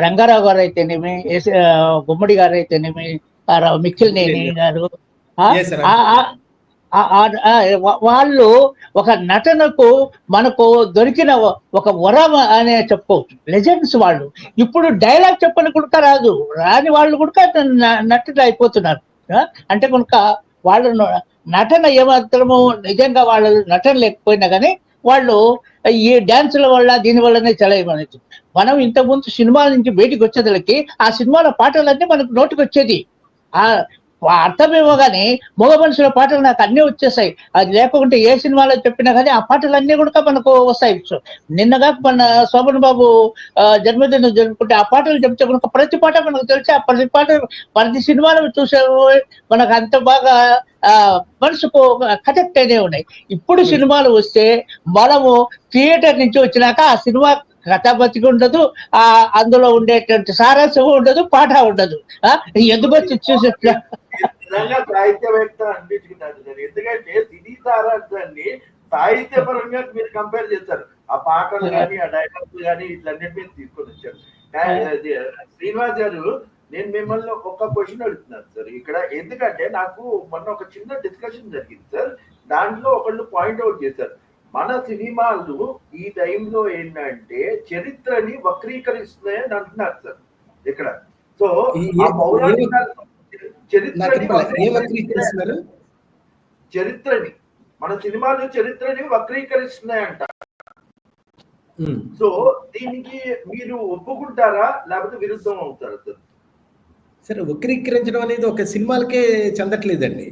రంగారావు గారు అయితేనేమి, గుమ్మడి గారు అయితేనేమి, మిక్కిలినేని గారు, వాళ్ళు ఒక నటనకు మనకు దొరికిన ఒక వరం అనే చెప్పుకోవచ్చు. లెజెండ్స్ వాళ్ళు. ఇప్పుడు డైలాగ్ చెప్పని కూడా రాని వాళ్ళు కూడా నటులు అయిపోతున్నారు. అంటే కనుక వాళ్ళు నటన ఏమాత్రము నిజంగా వాళ్ళు నటన లేకపోయినా కానీ వాళ్ళు ఈ డ్యాన్సుల వల్ల దీని వల్లనే చలయమనేది. మనం ఇంతకుముందు సినిమాల నుంచి బయటికి వచ్చేదలకి ఆ సినిమాల పాటలన్నీ మనకు నోటికి వచ్చేది. ఆ అర్థమేమో కానీ మగ మనుషుల పాటలు నాకు అన్నీ వచ్చేసాయి. అది లేకుంటే ఏ సినిమాలో చెప్పినా కానీ ఆ పాటలన్నీ కూడా మనకు వస్తాయి. నిన్నగా మన శోభన్ బాబు జన్మదినం జరుపుకుంటే ఆ పాటలు చెప్తే కనుక ప్రతి పాట మనకు తెలిసి, ఆ ప్రతి పాట ప్రతి సినిమాలో చూసే మనకు అంత బాగా మనసుకు కనెక్ట్ అయినే ఉన్నాయి. ఇప్పుడు సినిమాలు వస్తే మనము థియేటర్ నుంచి వచ్చినాక ఆ సినిమా కథ బతికి ఉండదు, అందులో ఉండేటువంటి సారాంశం ఉండదు, పాట ఉండదు. ఎందుకు వచ్చి చూసే నిజంగా సాహిత్యవేత్త అనిపించుకున్నాను నేను. ఎందుకంటే సినీ సారాంశాన్ని సాహిత్యపరంగా మీరు కంపేర్ చేస్తారు. ఆ పాటలు కానీ, ఆ డైలాగ్స్ కానీ, ఇట్లన్నిటి మీద తీసుకొని వచ్చారు. శ్రీనివాస్ గారు, నేను మిమ్మల్ని ఒక క్వశ్చన్ అడుగుతున్నాను సార్ ఇక్కడ. ఎందుకంటే నాకు మొన్న ఒక చిన్న డిస్కషన్ జరిగింది సార్. దాంట్లో ఒకళ్ళు పాయింట్ అవుట్ చేశారు, మన సినిమాలు ఈ టైంలో ఏంటంటే చరిత్రని వక్రీకరిస్తున్నాయని అంటున్నారు సార్ ఇక్కడ. సో ఆ పౌరాణిక చరిత్రని మన సినిమాలు చరిత్రని వక్రీకరిస్తున్నాయంట. సో దీనికి మీరు ఒప్పుకుంటారా లేకపోతే విరుద్ధం అవుతారా సార్? సరే, వక్రీకరించడం అనేది ఒక సినిమాలకే చెందట్లేదండి.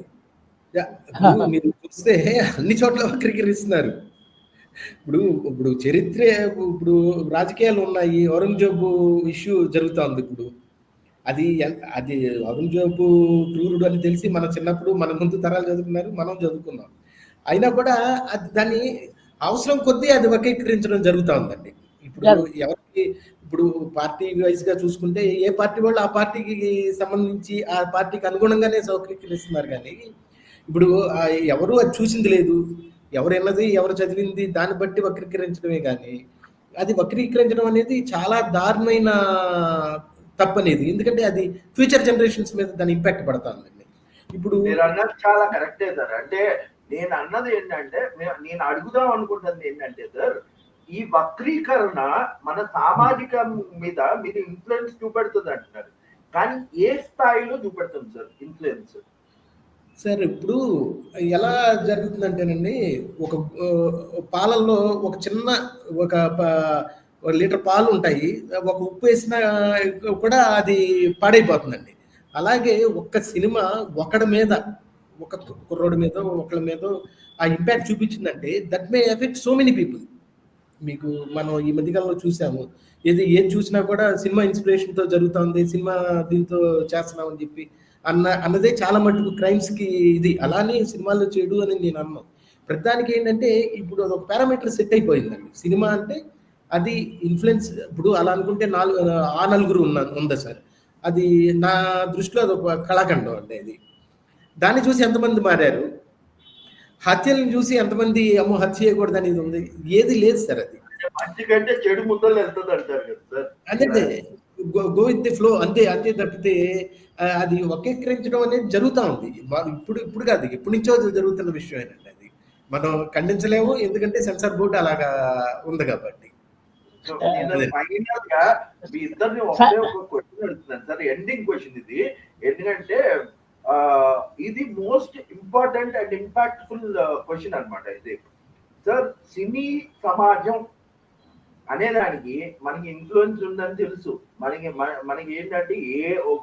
మీరు చూస్తే అన్ని చోట్ల వక్రీకరిస్తున్నారు. ఇప్పుడు చరిత్ర, ఇప్పుడు రాజకీయాలు ఉన్నాయి. ఔరంగజేబు ఇష్యూ జరుగుతుంది ఇప్పుడు. అది ఔరంగజేబు క్రూరుడు అని తెలిసి మన చిన్నప్పుడు మన ముందు తరాలు చదువుకున్నారు, మనం చదువుకున్నాం. అయినా కూడా అది దాన్ని అవసరం కొద్దీ అది వక్రీకరించడం జరుగుతూ ఉందండి. ఇప్పుడు పార్టీ వైజ్ గా చూసుకుంటే ఏ పార్టీ వాళ్ళు ఆ పార్టీకి సంబంధించి ఆ పార్టీకి అనుగుణంగానే వక్రీకరిస్తున్నారు. కానీ ఇప్పుడు ఎవరు అది చూసింది లేదు, ఎవరు ఎవరు చదివింది దాన్ని బట్టి వక్రీకరించడమే కానీ అది వక్రీకరించడం అనేది చాలా దారుణమైన తప్పనేది. ఎందుకంటే అది ఫ్యూచర్ జనరేషన్స్ మీద దాని ఇంపాక్ట్ పడుతుందండి. ఇప్పుడు మీరు అన్నది చాలా కరెక్టే సార్. అంటే నేను అన్నది ఏంటంటే, నేను అడుగుదాం అనుకుంటుంది ఏంటంటే సార్, ఈ వక్రీకరణ మన సామాజికం మీద మీరు ఇన్ఫ్లుయెన్స్ చూపెడుతుంది అంటున్నారు, కానీ ఏ స్థాయిలో చూపెడుతుంది సార్ ఇన్ఫ్లుయెన్స్? సార్ ఇప్పుడు ఎలా జరుగుతుందంటేనండి, ఒక పాలల్లో ఒక చిన్న ఒక లీటర్ పాలు ఉంటాయి, ఒక ఉప్పు వేసినా కూడా అది పాడైపోతుందండి. అలాగే ఒక్క సినిమా ఒకడి మీద, ఒక కుర్రోడి మీద, ఒకళ్ళ మీద ఆ ఇంపాక్ట్ చూపించిందంటే that may effect so many people. మీకు మనం ఈ మధ్యకాలంలో చూసాము, ఏది చూసినా కూడా సినిమా ఇన్స్పిరేషన్తో జరుగుతుంది, సినిమా దీంతో చేస్తున్నామని చెప్పి అన్నదే చాలా మటుకు క్రైమ్స్కి ఇది. అలానే సినిమాల్లో చెడు అని నేను అన్నాను. ప్రతిదానికి ఏంటంటే ఇప్పుడు అదొక పారామీటర్ సెట్ అయిపోయిందండి. సినిమా అంటే అది ఇన్ఫ్లుయెన్స్. ఇప్పుడు అలా అనుకుంటే ఆ నలుగురు ఉందా సార్, అది నా దృష్టిలో అదొక కళాఖండం అండి. అది దాన్ని చూసి ఎంతమంది మారారు, హత్యలను చూసి ఎంతమంది అమ్మో హత్య చేయకూడదు అనేది ఉంది. ఏది లేదు సార్. అది మంచి కంటే చెడు ముద్దలు వెళ్తుంది అంటారు కదా సార్. అదే గో విత్ ది ఫ్లో, అంతే అంతే తప్పితే అది వక్రీకరించడం అనేది జరుగుతూ ఉంది. ఇప్పుడు కాదు, ఎప్పటి నుంచో జరుగుతున్న విషయం ఏంటంటే అది మనం ఖండించలేము, ఎందుకంటే సెన్సార్ బోర్డు అలాగా ఉంది కాబట్టి. ఫైనల్ గా మీ ఇద్దరిని ఒకే ఒక క్వశ్చన్ అడుగుతున్నాను సార్, ఎండింగ్ క్వశ్చన్ ఇది. ఎందుకంటే ఇది most important and impactful question అన్నమాట ఇది. సార్, సినీ సమాజం అనేదానికి మనకి ఇన్ఫ్లుయెన్స్ ఉందని తెలుసు. మనకి ఏంటంటే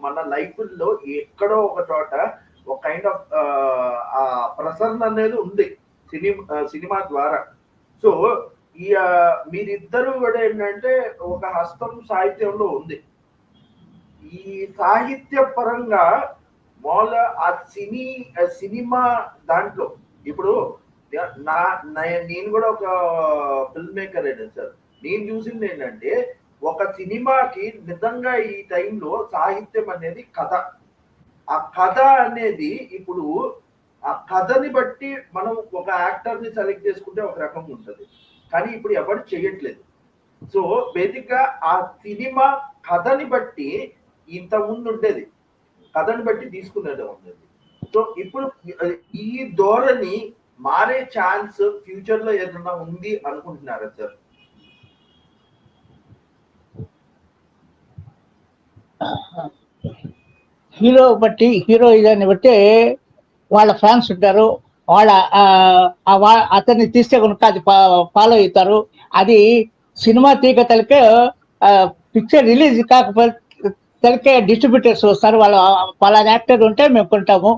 మన లైఫ్ లో ఎక్కడో ఒక చోట ఒక కైండ్ ఆఫ్ ప్రసరణ అనేది ఉంది సినిమా ద్వారా. సో ఈ మీరిద్దరు కూడా ఏంటంటే ఒక హస్తం సాహిత్యంలో ఉంది. ఈ సాహిత్య పరంగా ఆ సినిమా దాంట్లో ఇప్పుడు నేను కూడా ఒక ఫిల్మ్ మేకర్ అయినా సార్, నేను చూసింది ఏంటంటే ఒక సినిమాకి నిజంగా ఈ టైంలో సాహిత్యం అనేది కథ. ఆ కథ అనేది ఇప్పుడు ఆ కథని బట్టి మనం ఒక యాక్టర్ ని సెలెక్ట్ చేసుకుంటే ఒక రకంగా ఉంటుంది, కానీ ఇప్పుడు ఎవరు చేయట్లేదు. సో బేసిక్ గా ఆ సినిమా కథని బట్టి ఇంత ముందు ఉండేది, కథని బట్టి తీసుకునేది ఉండేది. సో ఇప్పుడు ఈ ధోరణి మారే ఛాన్స్ ఫ్యూచర్ లో ఏదన్నా ఉంది అనుకుంటున్నారా సార్? హీరోయిజాన్ని బట్టి వాళ్ళ ఫ్యాన్స్ ఉంటారు, అతన్ని తీస్తే కనుక అది ఫాలో అవుతారు. అది సినిమా తీగ తలకే పిక్చర్ రిలీజ్ కాకపోతే తలకే డిస్ట్రిబ్యూటర్స్ వస్తారు. వాళ్ళ పలానా యాక్టర్ ఉంటే మేము కొంటాము,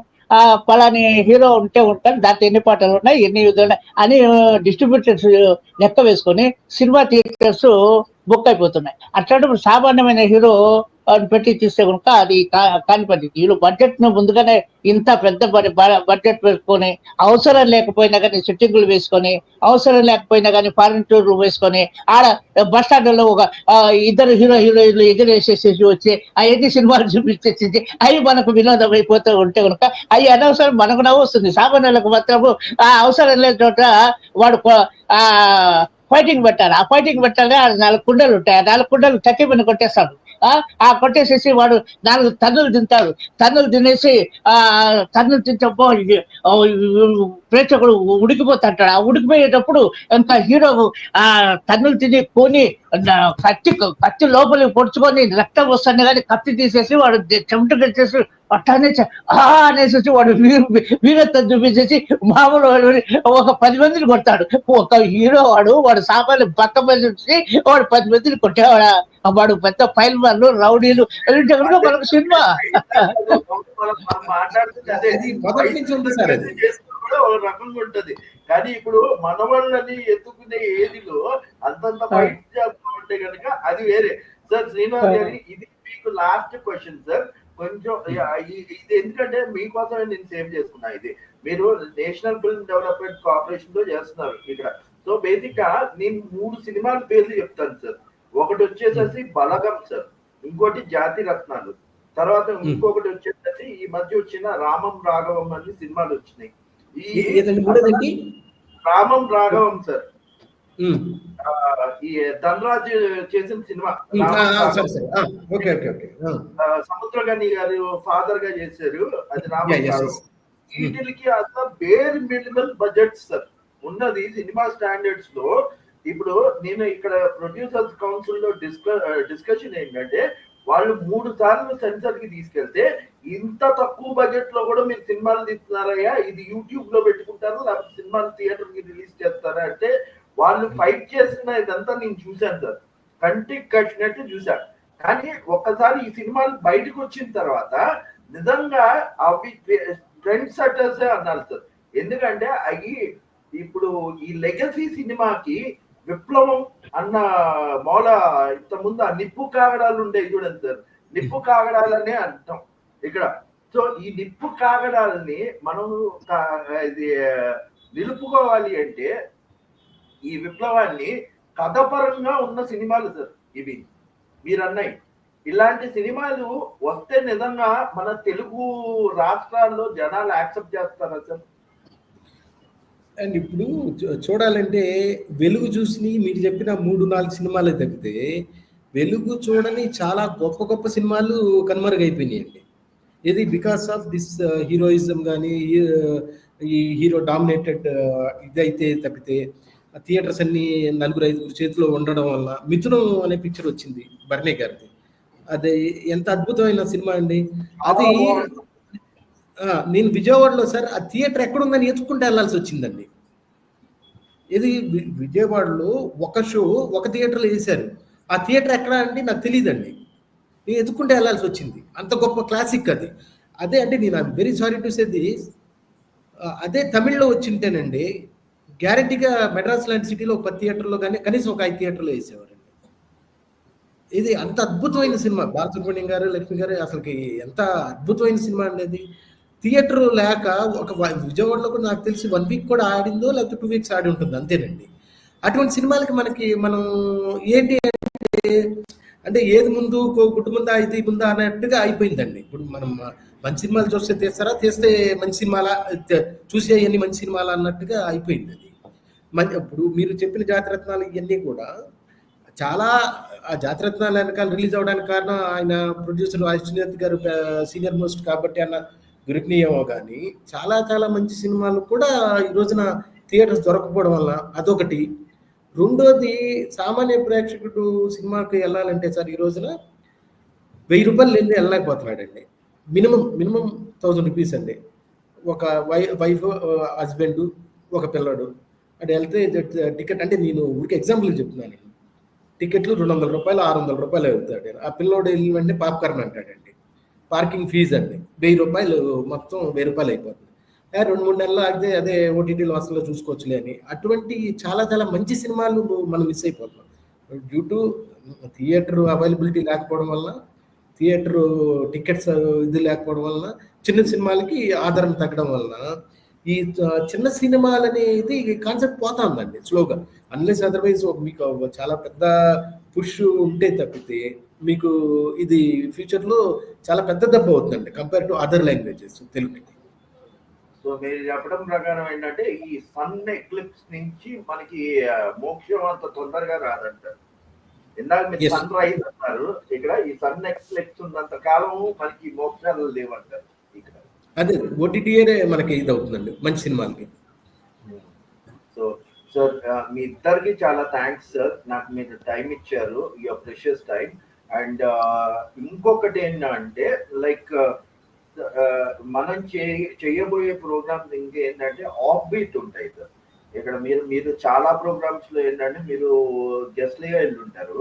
పలాని హీరో ఉంటే ఉంటారు, దాంట్లో ఎన్ని పాటలు ఉన్నాయి, ఎన్ని ఉన్నాయి అని డిస్ట్రిబ్యూటర్స్ లెక్క వేసుకొని సినిమా థియేటర్స్ బుక్ అయిపోతున్నాయి. అట్లాంటప్పుడు సామాన్యమైన హీరో పెట్టి తీస్తే కనుక అది కాని పని. వీళ్ళు బడ్జెట్ ను ముందుగానే ఇంత పెద్ద బడ్జెట్ వేసుకొని, అవసరం లేకపోయినా కానీ సెట్టింగులు వేసుకొని, అవసరం లేకపోయినా కానీ ఫారిన్ టూర్లు వేసుకొని, ఆడ బస్ స్టాండ్లో ఒక ఇద్దరు హీరోయిన్లు ఎదురేసేసేసి వచ్చి అవన్నీ సినిమాలు చూపించేసి అవి మనకు వినోదం అయిపోతూ ఉంటే కనుక అవి అనవసరం, మనకు నవ్వు వస్తుంది. సామాన్యులకు మాత్రము ఆ అవసరం లేని చోట వాడు ఫైటింగ్ పెట్టాలి. ఆ ఫైటింగ్ పెట్టాలి, 4 కుండలు ఉంటాయి, ఆ 4 కుండలు చక్కెమని కొట్టేస్తాడు. కొట్టేసేసి వాడు 4 తన్నులు తింటాడు. తన్నులు తినేసి తన్నులు తింటప్పో ప్రేక్షకుడు ఉడికిపోతాడు. ఆ ఉడికిపోయేటప్పుడు ఇంకా హీరో తన్నులు తిని కొని కత్తి లోపలికి పొడుచుకొని రక్తం వస్తుంది, కానీ కత్తి తీసేసి వాడు చెమట తెచ్చేసి అట్టానే అనేసి వాడు వీరత్వం చూపించేసి మామూలు ఒక 10 మందిని కొడతాడు. ఒక హీరో వాడు సామాన్లు పక్క మంది వాడు 10 మందిని కొట్టేవాడా? వాడు పెద్ద ఫైల్ వాళ్ళు రౌడీలు మనకు సినిమా రకంగా ఉంటది. కానీ ఇప్పుడు మనవాళ్ళని ఎత్తుకునే ఏదిలో అంతంత ఫైట్ చేస్తూ ఉంటే కనుక అది వేరే. సార్ శ్రీనివాస్ గారి, ఇది మీకు లాస్ట్ క్వశ్చన్ సార్. కొంచెం ఇది ఎందుకంటే మీకోసమే నేను సేవ్ చేసుకున్నా. ఇది మీరు నేషనల్ ఫిల్మ్ డెవలప్మెంట్ కార్పొరేషన్ లో చేస్తున్నారు ఇక్కడ. సో బేసిక్ గా నేను 3 సినిమాల పేర్లు చెప్తాను సార్. ఒకటి వచ్చేసేసి బలగం సార్, ఇంకోటి జాతి రత్నాలు, తర్వాత ఇంకొకటి వచ్చేసేసి ఈ మధ్య వచ్చిన రామం రాఘవం అన్ని సినిమాలు వచ్చినాయి. ఈ రామం రాఘవం సార్, ఈ ధనరాజ్ చేసిన సినిమా, సముద్రగని గారు ఫాదర్ గా చేశారు, అది రామం రాఘవం. వీటికి అసలు బేర్ మినిమల్ బడ్జెట్ సార్ ఉన్నది సినిమా స్టాండర్డ్స్ లో. ఇప్పుడు నేను ఇక్కడ ప్రొడ్యూసర్స్ కౌన్సిల్ లో డిస్కషన్ ఏంటంటే, వాళ్ళు 3 సార్లు సెన్సర్ కి తీసుకెళ్తే ఇంత తక్కువ బడ్జెట్ లో కూడా మీరు సినిమాలు తీస్తున్నారయ్యా, ఇది యూట్యూబ్ లో పెట్టుకుంటారు లేకపోతే సినిమాలు థియేటర్ కి రిలీజ్ చేస్తారా అంటే, వాళ్ళు ఫైట్ చేసిన ఇదంతా నేను చూశాను సార్, కంటికి కట్టినట్టు చూశాను. కానీ ఒక్కసారి ఈ సినిమాలు బయటకు వచ్చిన తర్వాత నిజంగా అవి ట్రెండ్ సెట్టర్స్ అన్నారు సార్. ఎందుకంటే అవి ఇప్పుడు ఈ లెగసీ సినిమాకి విప్లవం అన్న మూల ఇంత ముందు ఆ నిప్పు కాగడాలు ఉండేవి చూడండి సార్, నిప్పు కాగడాలనే అంటాం ఇక్కడ. సో ఈ నిప్పు కాగడాలని మనం ఇది నిలుపుకోవాలి అంటే ఈ విప్లవాన్ని కథపరంగా ఉన్న సినిమాలు సార్ ఇవి మీరు అన్నాయి. ఇలాంటి సినిమాలు వస్తే నిజంగా మన తెలుగు రాష్ట్రాల్లో జనాలు యాక్సెప్ట్ చేస్తారా సార్? అండ్ ఇప్పుడు చూడాలంటే వెలుగు చూసి మీరు చెప్పిన 3-4 సినిమాలే తప్పితే వెలుగు చూడని చాలా గొప్ప గొప్ప సినిమాలు కనుమరుగైపోయినాయండి. ఇది బికాస్ ఆఫ్ దిస్ హీరోయిజం కానీ ఈ హీరో డామినేటెడ్ ఇదైతే తప్పితే థియేటర్స్ అన్ని 4-5 చేతిలో ఉండడం వల్ల మిథునం అనే పిక్చర్ వచ్చింది బర్నే గారిది. అది ఎంత అద్భుతమైన సినిమా అండి. అది నేను విజయవాడలో సార్ ఆ థియేటర్ ఎక్కడుందని ఎత్తుకుంటే వెళ్ళాల్సి వచ్చిందండి. ఇది విజయవాడలో ఒక షో ఒక థియేటర్లో వేశారు. ఆ థియేటర్ ఎక్కడ అంటే నాకు తెలియదండి. నేను ఎత్తుకుంటే వెళ్ళాల్సి వచ్చింది. అంత గొప్ప క్లాసిక్ అది. అదే అంటే నేను very sorry to say this, అదే తమిళ్లో వచ్చింటేనండి గ్యారంటీగా మెడ్రాస్ లాంటి సిటీలో ఒక 10 థియేటర్లో కానీ కనీసం ఒక 5 థియేటర్లో వేసేవారండి. ఇది అంత అద్భుతమైన సినిమా. బాలసుబ్రహ్మణ్యం గారు, లక్ష్మి గారు అసలుకి ఎంత అద్భుతమైన సినిమా అండి అది. థియేటర్ లేక ఒక విజయవాడలో కూడా నాకు తెలిసి 1 వీక్ కూడా ఆడిందో లేకపోతే 2 వీక్స్ ఆడి ఉంటుంది అంతేనండి. అటువంటి సినిమాలకి మనం ఏంటి అంటే ఏది ముందు గుడ్డు ముందా ఇది ముందా అన్నట్టుగా అయిపోయిందండి. ఇప్పుడు మనం మంచి సినిమాలు చూస్తే తీస్తే మంచి సినిమాలా చూసేయన్ని మంచి సినిమాలా అన్నట్టుగా అయిపోయింది అది. ఇప్పుడు మీరు చెప్పిన జాతిరత్నాలు ఇవన్నీ కూడా చాలా ఆ జాతిరత్నాల వెనకాల రిలీజ్ అవ్వడానికి కారణం ఆయన ప్రొడ్యూసర్ అశ్వినేత్ గారు సీనియర్ మోస్ట్ కాబట్టి అన్న గురికినయేమో కానీ చాలా చాలా మంచి సినిమాలు కూడా ఈ రోజున థియేటర్స్ దొరకపోవడం వల్ల అదొకటి. రెండోది సామాన్య ప్రేక్షకుడు సినిమాకి వెళ్ళాలంటే సార్ ఈ రోజున 1000 రూపాయలు లేని వెళ్ళలేకపోతున్నాడండి. మినిమం 1000 రూపీస్ అండి. ఒక వైఫ్ హస్బెండ్ ఒక పిల్లడు అంటే వెళ్తే టికెట్ అంటే నేను ఊరికి ఎగ్జాంపుల్ చెప్తున్నాను. టికెట్లు 200 రూపాయలు 600 రూపాయలు అవుతాడు. ఆ పిల్లోడు వెళ్ళి వెంటనే పాప్కార్న్ అంటాడండి. పార్కింగ్ ఫీజు అండి 1000 రూపాయలు, మొత్తం 1000 రూపాయలు అయిపోతుంది. 2-3 నెలలు ఆగితే అదే ఓటీటీలో వస్తుందో చూసుకోవచ్చులే అని. అటువంటి చాలా చాలా మంచి సినిమాలు మనం మిస్ అయిపోతున్నాం డ్యూ టు థియేటర్ అవైలబిలిటీ లేకపోవడం వల్ల, థియేటర్ టికెట్స్ ఇది లేకపోవడం వల్ల, చిన్న సినిమాలకి ఆదరణ తగ్గడం వల్ల ఈ చిన్న సినిమాలు అనేది కాన్సెప్ట్ పోతా ఉందండి స్లోగా. అన్లెస్ అదర్వైజ్ మీకు చాలా పెద్ద పుష్ ఉంటే తప్పితే మీకు ఇది ఫ్యూచర్లో చాలా పెద్ద దెబ్బ అవుతుందండి కంపేర్ టు అదర్ లాంగ్వేజెస్ తెలుగుకి. సో మీరు చెప్పడం ప్రకారం ఏంటంటే ఈ సన్ ఎక్లిప్స్ నుంచి మనకి మోక్షం అంత తొందరగా రాదంటారు. ఇందాక మీరు సన్ రైజ్ అన్నారు, ఇక్కడ ఈ సన్ ఎక్లిప్స్ ఉన్నంత కాలం మనకి మోక్షాలు లేవంటారు. ఇక్కడ అదే ఓటీటీఏ మనకి ఇది అవుతుందండి మంచి సినిమాలకి. సో సార్ మీ ఇద్దరికి చాలా థ్యాంక్స్ సార్, నాకు మీరు టైం ఇచ్చారు, యువర్ ప్రెషియస్ టైం. అండ్ ఇంకొకటి ఏంటంటే లైక్ మనం చేయబోయే ప్రోగ్రామ్స్ ఇంకేంటంటే ఆఫ్ బీట్ ఉంటాయి సార్. ఇక్కడ మీరు చాలా ప్రోగ్రామ్స్ లో ఏంటంటే మీరు గెస్ట్లుగా వెళ్ళి ఉంటారు,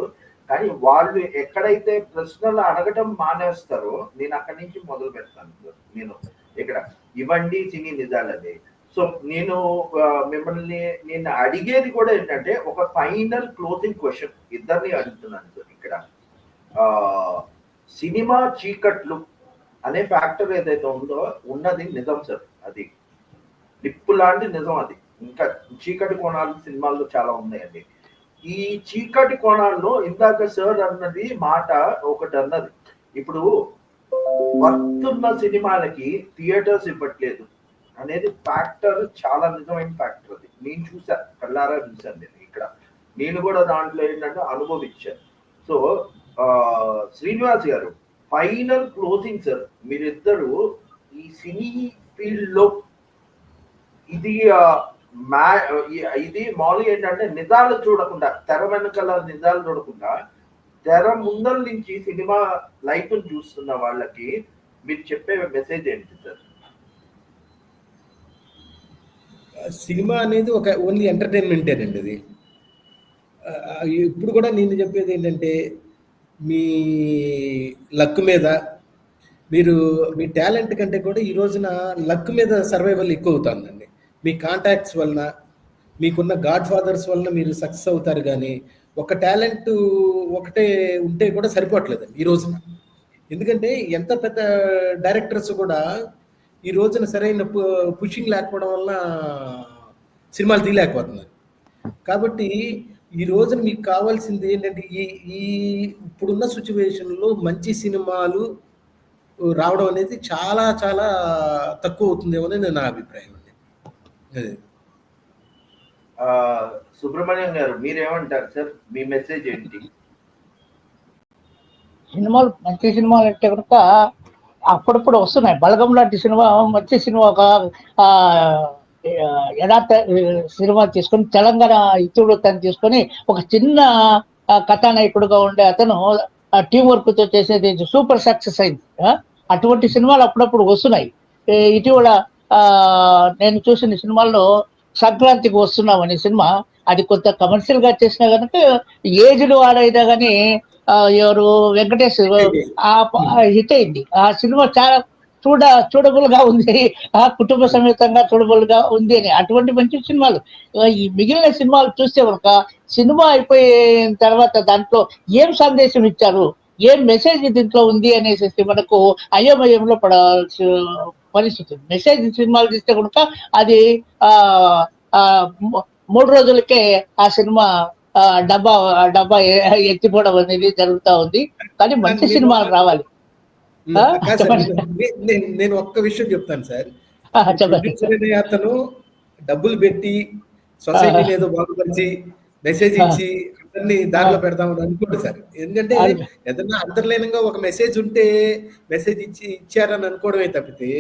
కానీ వాళ్ళు ఎక్కడైతే ప్రశ్నలు అడగటం మానేస్తారో నేను అక్కడి నుంచి మొదలు పెడతాను సార్. నేను ఇక్కడ ఇవ్వండి సినీ నిజాలది. సో నేను మిమ్మల్ని నేను అడిగేది కూడా ఏంటంటే ఒక ఫైనల్ క్లోజింగ్ క్వశ్చన్ ఇద్దరిని అడుగుతున్నాను సార్. ఇక్కడ సినిమా చీకట్లు అనే ఫ్యాక్టర్ ఏదైతే ఉందో ఉన్నది నిజం సార్. అది నిప్పు లాంటి నిజం అది. ఇంకా చీకటి కోణాలు సినిమాల్లో చాలా ఉన్నాయండి. ఈ చీకటి కోణాల్లో ఇందాక సార్ అన్నది మాట ఒకటి అన్నది, ఇప్పుడు వస్తున్న సినిమాలకి థియేటర్స్ ఇవ్వట్లేదు అనేది ఫ్యాక్టర్ చాలా నిజమైన ఫ్యాక్టర్. అది నేను చూసాను, కళ్ళారా చూసాను. నేను కూడా దాంట్లో ఏంటంటే అనుభవించాను. సో శ్రీనివాస్ గారు ఫైనల్ క్లోజింగ్ సార్, మీరిద్దరు ఈ సినీ ఫీల్డ్ లో ఇది మామూలుగా ఏంటంటే నిజాలు చూడకుండా, తెర వెనుకల నిజాలు చూడకుండా తెర ముందర నుంచి సినిమా లైఫ్ చూస్తున్న వాళ్ళకి మీరు చెప్పే మెసేజ్ ఏంటి సార్? సినిమా అనేది ఒక ఓన్లీ ఎంటర్టైన్మెంటేనండి. అది ఇప్పుడు కూడా నేను చెప్పేది ఏంటంటే మీ లక్ మీద, మీరు మీ టాలెంట్ కంటే కూడా ఈ రోజున లక్ మీద సర్వైవల్ ఎక్కువ అవుతుందండి. మీ కాంటాక్ట్స్ వలన, మీకున్న గాడ్ ఫాదర్స్ వలన మీరు సక్సెస్ అవుతారు. కానీ ఒక టాలెంట్ ఒకటే ఉంటే కూడా సరిపోవట్లేదండి ఈ రోజున. ఎందుకంటే ఎంత పెద్ద డైరెక్టర్స్ కూడా ఈ రోజున సరైన పుషింగ్ లేకపోవడం వల్ల సినిమాలు తీయలేకపోతున్నారు. కాబట్టి ఈ రోజున మీకు కావాల్సింది ఏంటంటే ఈ ఈ ఇప్పుడున్న సిచ్యువేషన్లో మంచి సినిమాలు రావడం అనేది చాలా చాలా తక్కువ అవుతుందేమో అని నా అభిప్రాయం అండి. అదే. సుబ్రహ్మణ్యం గారు మీరేమంటారు సార్? మీ మెసేజ్ ఏంటి? సినిమాలు మంచి సినిమాలు అంటే కనుక అప్పుడప్పుడు వస్తున్నాయి. బలగం లాంటి సినిమా మంచి సినిమా, ఒక ఆ, యథార్థ సినిమా తీసుకొని, తెలంగాణ ఇతుడు తను తీసుకొని ఒక చిన్న కథానాయకుడుగా ఉండే అతను టీం వర్క్ తో చేసేది సూపర్ సక్సెస్ అయింది. అటువంటి సినిమాలు అప్పుడప్పుడు వస్తున్నాయి. ఇటీవల ఆ నేను చూసిన సినిమాల్లో సంక్రాంతికి వస్తున్నాం అనే సినిమా, అది కొంత కమర్షియల్ గా చేసినా కనుక ఏజ్డ్ వాడైనా కానీ ఎవరు వెంకటేష్ హిట్ అయింది. ఆ సినిమా చాలా చూడబుల్ గా ఉంది, ఆ కుటుంబ సమేతంగా చూడబుల్ గా ఉంది అని. అటువంటి మంచి సినిమాలు ఈ మిగిలిన సినిమాలు చూస్తే ఒక సినిమా అయిపోయిన తర్వాత దాంట్లో ఏం సందేశం ఇచ్చారు, ఏం మెసేజ్ దీంట్లో ఉంది అనేసి మనకు అయోమయంలో పడాల్సిన పరిస్థితి. మెసేజ్ సినిమాలు తీస్తే కనుక అది ఆ ఆ 3 రోజులకే ఆ సినిమా డబ్బా డబ్బా ఎత్తిపోవడం అనేది జరుగుతూ ఉంది. కానీ మంచి సినిమాలు రావాలి. నేను ఒక్క విషయం చెప్తాను సార్. చెప్పండి. ప్రొడ్యూసర్ అనే అతను డబ్బులు పెట్టి సొసైటీని ఏదో బాగుపరిచి మెసేజ్ ఇచ్చి అందరినీ దారిలో పెడతామని అనుకోండి సార్. ఎందుకంటే ఏదన్నా అంతర్లీనంగా ఒక మెసేజ్ ఉంటే మెసేజ్ ఇచ్చారని అనుకోవడమే తప్పితే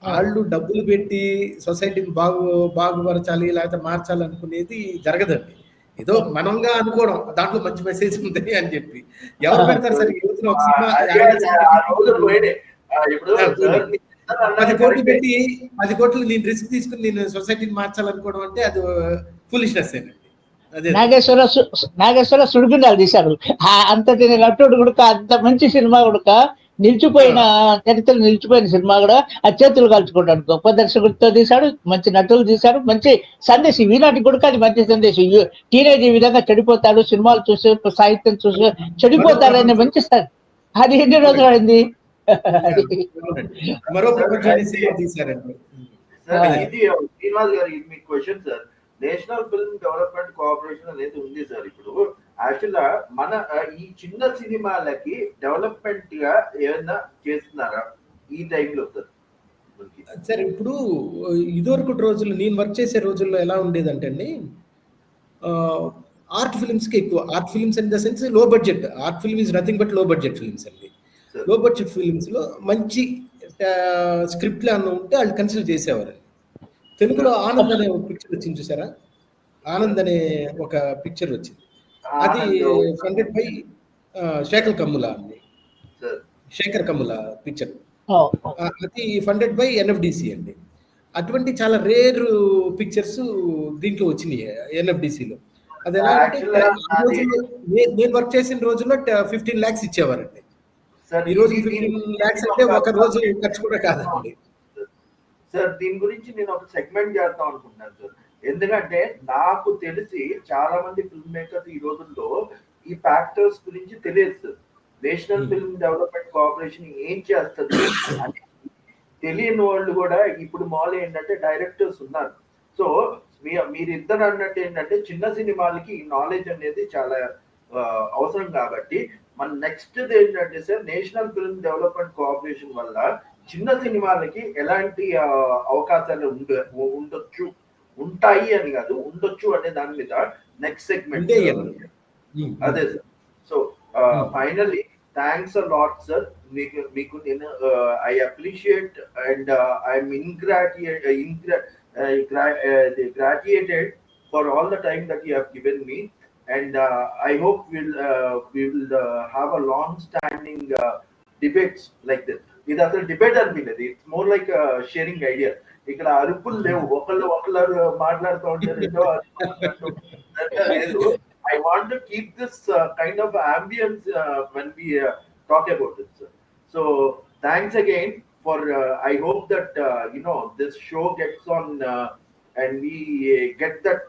వాళ్ళు డబ్బులు పెట్టి సొసైటీని బాగుపరచాలి లేకపోతే మార్చాలి అనుకునేది జరగదండి. ఏదో మనంగా అనుకోవడం దాంట్లో మంచి మెసేజ్ ఉంది అని చెప్పి ఎవరు పెడతారు సార్? ఈ రోజున ఒక సినిమా 10 కోట్లు పెట్టి 10 కోట్లు నేను రిస్క్ తీసుకుని నేను సొసైటీని మార్చాలనుకోవడం అంటే అది ఫులిష్నెస్ ఏనండి. నాగేశ్వర సుడిగుండాలు తీశాడు. అంతటి నటుడు కూడా, అంత మంచి సినిమా కూడా, నిలిచిపోయిన చరిత్ర నిలిచిపోయిన సినిమా కూడా ఆ చేతులు కలుచుకుంటాడు. గొప్ప దర్శకుడితో తీశాడు, మంచి నటులు తీశాడు, మంచి సందేశం. ఈనాటి కూడా అది మంచి సందేశం. టీనేజ్ ఈ విధంగా చెడిపోతాడు, సినిమాలు చూసి సాహిత్యం చూసి చెడిపోతాడనే మంచి అది ఎన్ని రోజులు అయింది. మరో ప్రపంచాన్ని సినిమా తీశారండి. ఇది శ్రీనివాస్ గారు, ఇది మీ question sir. National film development cooperation అనేది ఉంది సార్. ఇప్పుడు యాక్చువల్ గా మన ఈ చిన్న సినిమాలకి డెవలప్మెంట్ గా ఏమైనా చేస్తున్నారా ఈ టైంలో సార్? సార్ ఇప్పుడు ఇదివరకు రోజులు నేను వర్క్ చేసే రోజుల్లో ఎలా ఉండేదంటే అండి, ఆర్ట్ ఫిల్మ్స్కి ఎక్కువ, art films in the sense low budget. Art film is nothing but low budget films అండి. లో బడ్జెట్ ఫిల్మ్స్లో మంచి స్క్రిప్ట్లు అన్న ఉంటే వాళ్ళు కన్సిడర్ చేసేవారండి. తెలుగులో ఆనంద్ అనే ఒక పిక్చర్ వచ్చింది చూసారా? ఆనంద్ అనే ఒక పిక్చర్ వచ్చింది. అది ఫండెడ్ బై శేఖర్ కమ్ముల అండి. శేఖర్ కమ్ముల పిక్చర్. అది ఫండెడ్ బై ఎన్ఎఫ్డిసి అండి. అటువంటి చాలా రేర్ పిక్చర్స్ దీంట్లో వచ్చినాయి ఎన్ఎఫ్డిసిలో. అది ఎలా అంటే నేను వర్క్ చేసిన రోజుల్లో 15 lakhs ఇచ్చేవారండి. ఈ రోజు 15 lakhs అంటే ఒక రోజు ఖర్చు కూడా కాదండి సార్. దీని గురించి నేను ఒక సెగ్మెంట్ చేద్దాం అనుకుంటున్నాను సార్. ఎందుకంటే నాకు తెలిసి చాలా మంది ఫిల్మ్ మేకర్స్ ఈ రోజుల్లో ఈ ఫ్యాక్టర్స్ గురించి తెలియదు sir. National film development cooperation ఏం చేస్తుంది అని తెలియని వాళ్ళు కూడా ఇప్పుడు మామూలు ఏంటంటే డైరెక్టర్స్ ఉన్నారు. సో మీరిద్దరు అన్నట్టు ఏంటంటే చిన్న సినిమాలకి ఈ నాలెడ్జ్ అనేది చాలా అవసరం. కాబట్టి మన నెక్స్ట్ ఏంటంటే sir, national film development cooperation వల్ల చిన్న సినిమాలకి ఎలాంటి అవకాశాలు ఉండొచ్చు, ఉంటాయి అని కాదు, ఉండొచ్చు అనే దాని మీద నెక్స్ట్ సెగ్మెంట్ అదే sir. So finally thanks a lot sir. మీకు నేను I appreciate and I'm graduated for all the time that you have given me. And I hope we will have a long standing debates like this. It is a debate aniledi, it's more like a sharing idea. Ikkada arupulu levu, okallaru maatladutu untaru. I want to keep this kind of ambience when we talk about it. So thanks again for I hope that this show gets on and we get that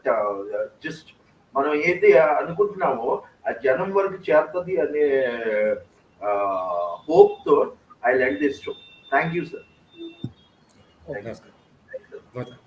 just మనం ఏది అనుకుంటున్నామో ఆ జనం వరకు చేరుతుంది అనే hope తో I'll end this show. Thank you, sir. Okay Thank you. నమస్కారం. Thank you, sir. నమస్కారం.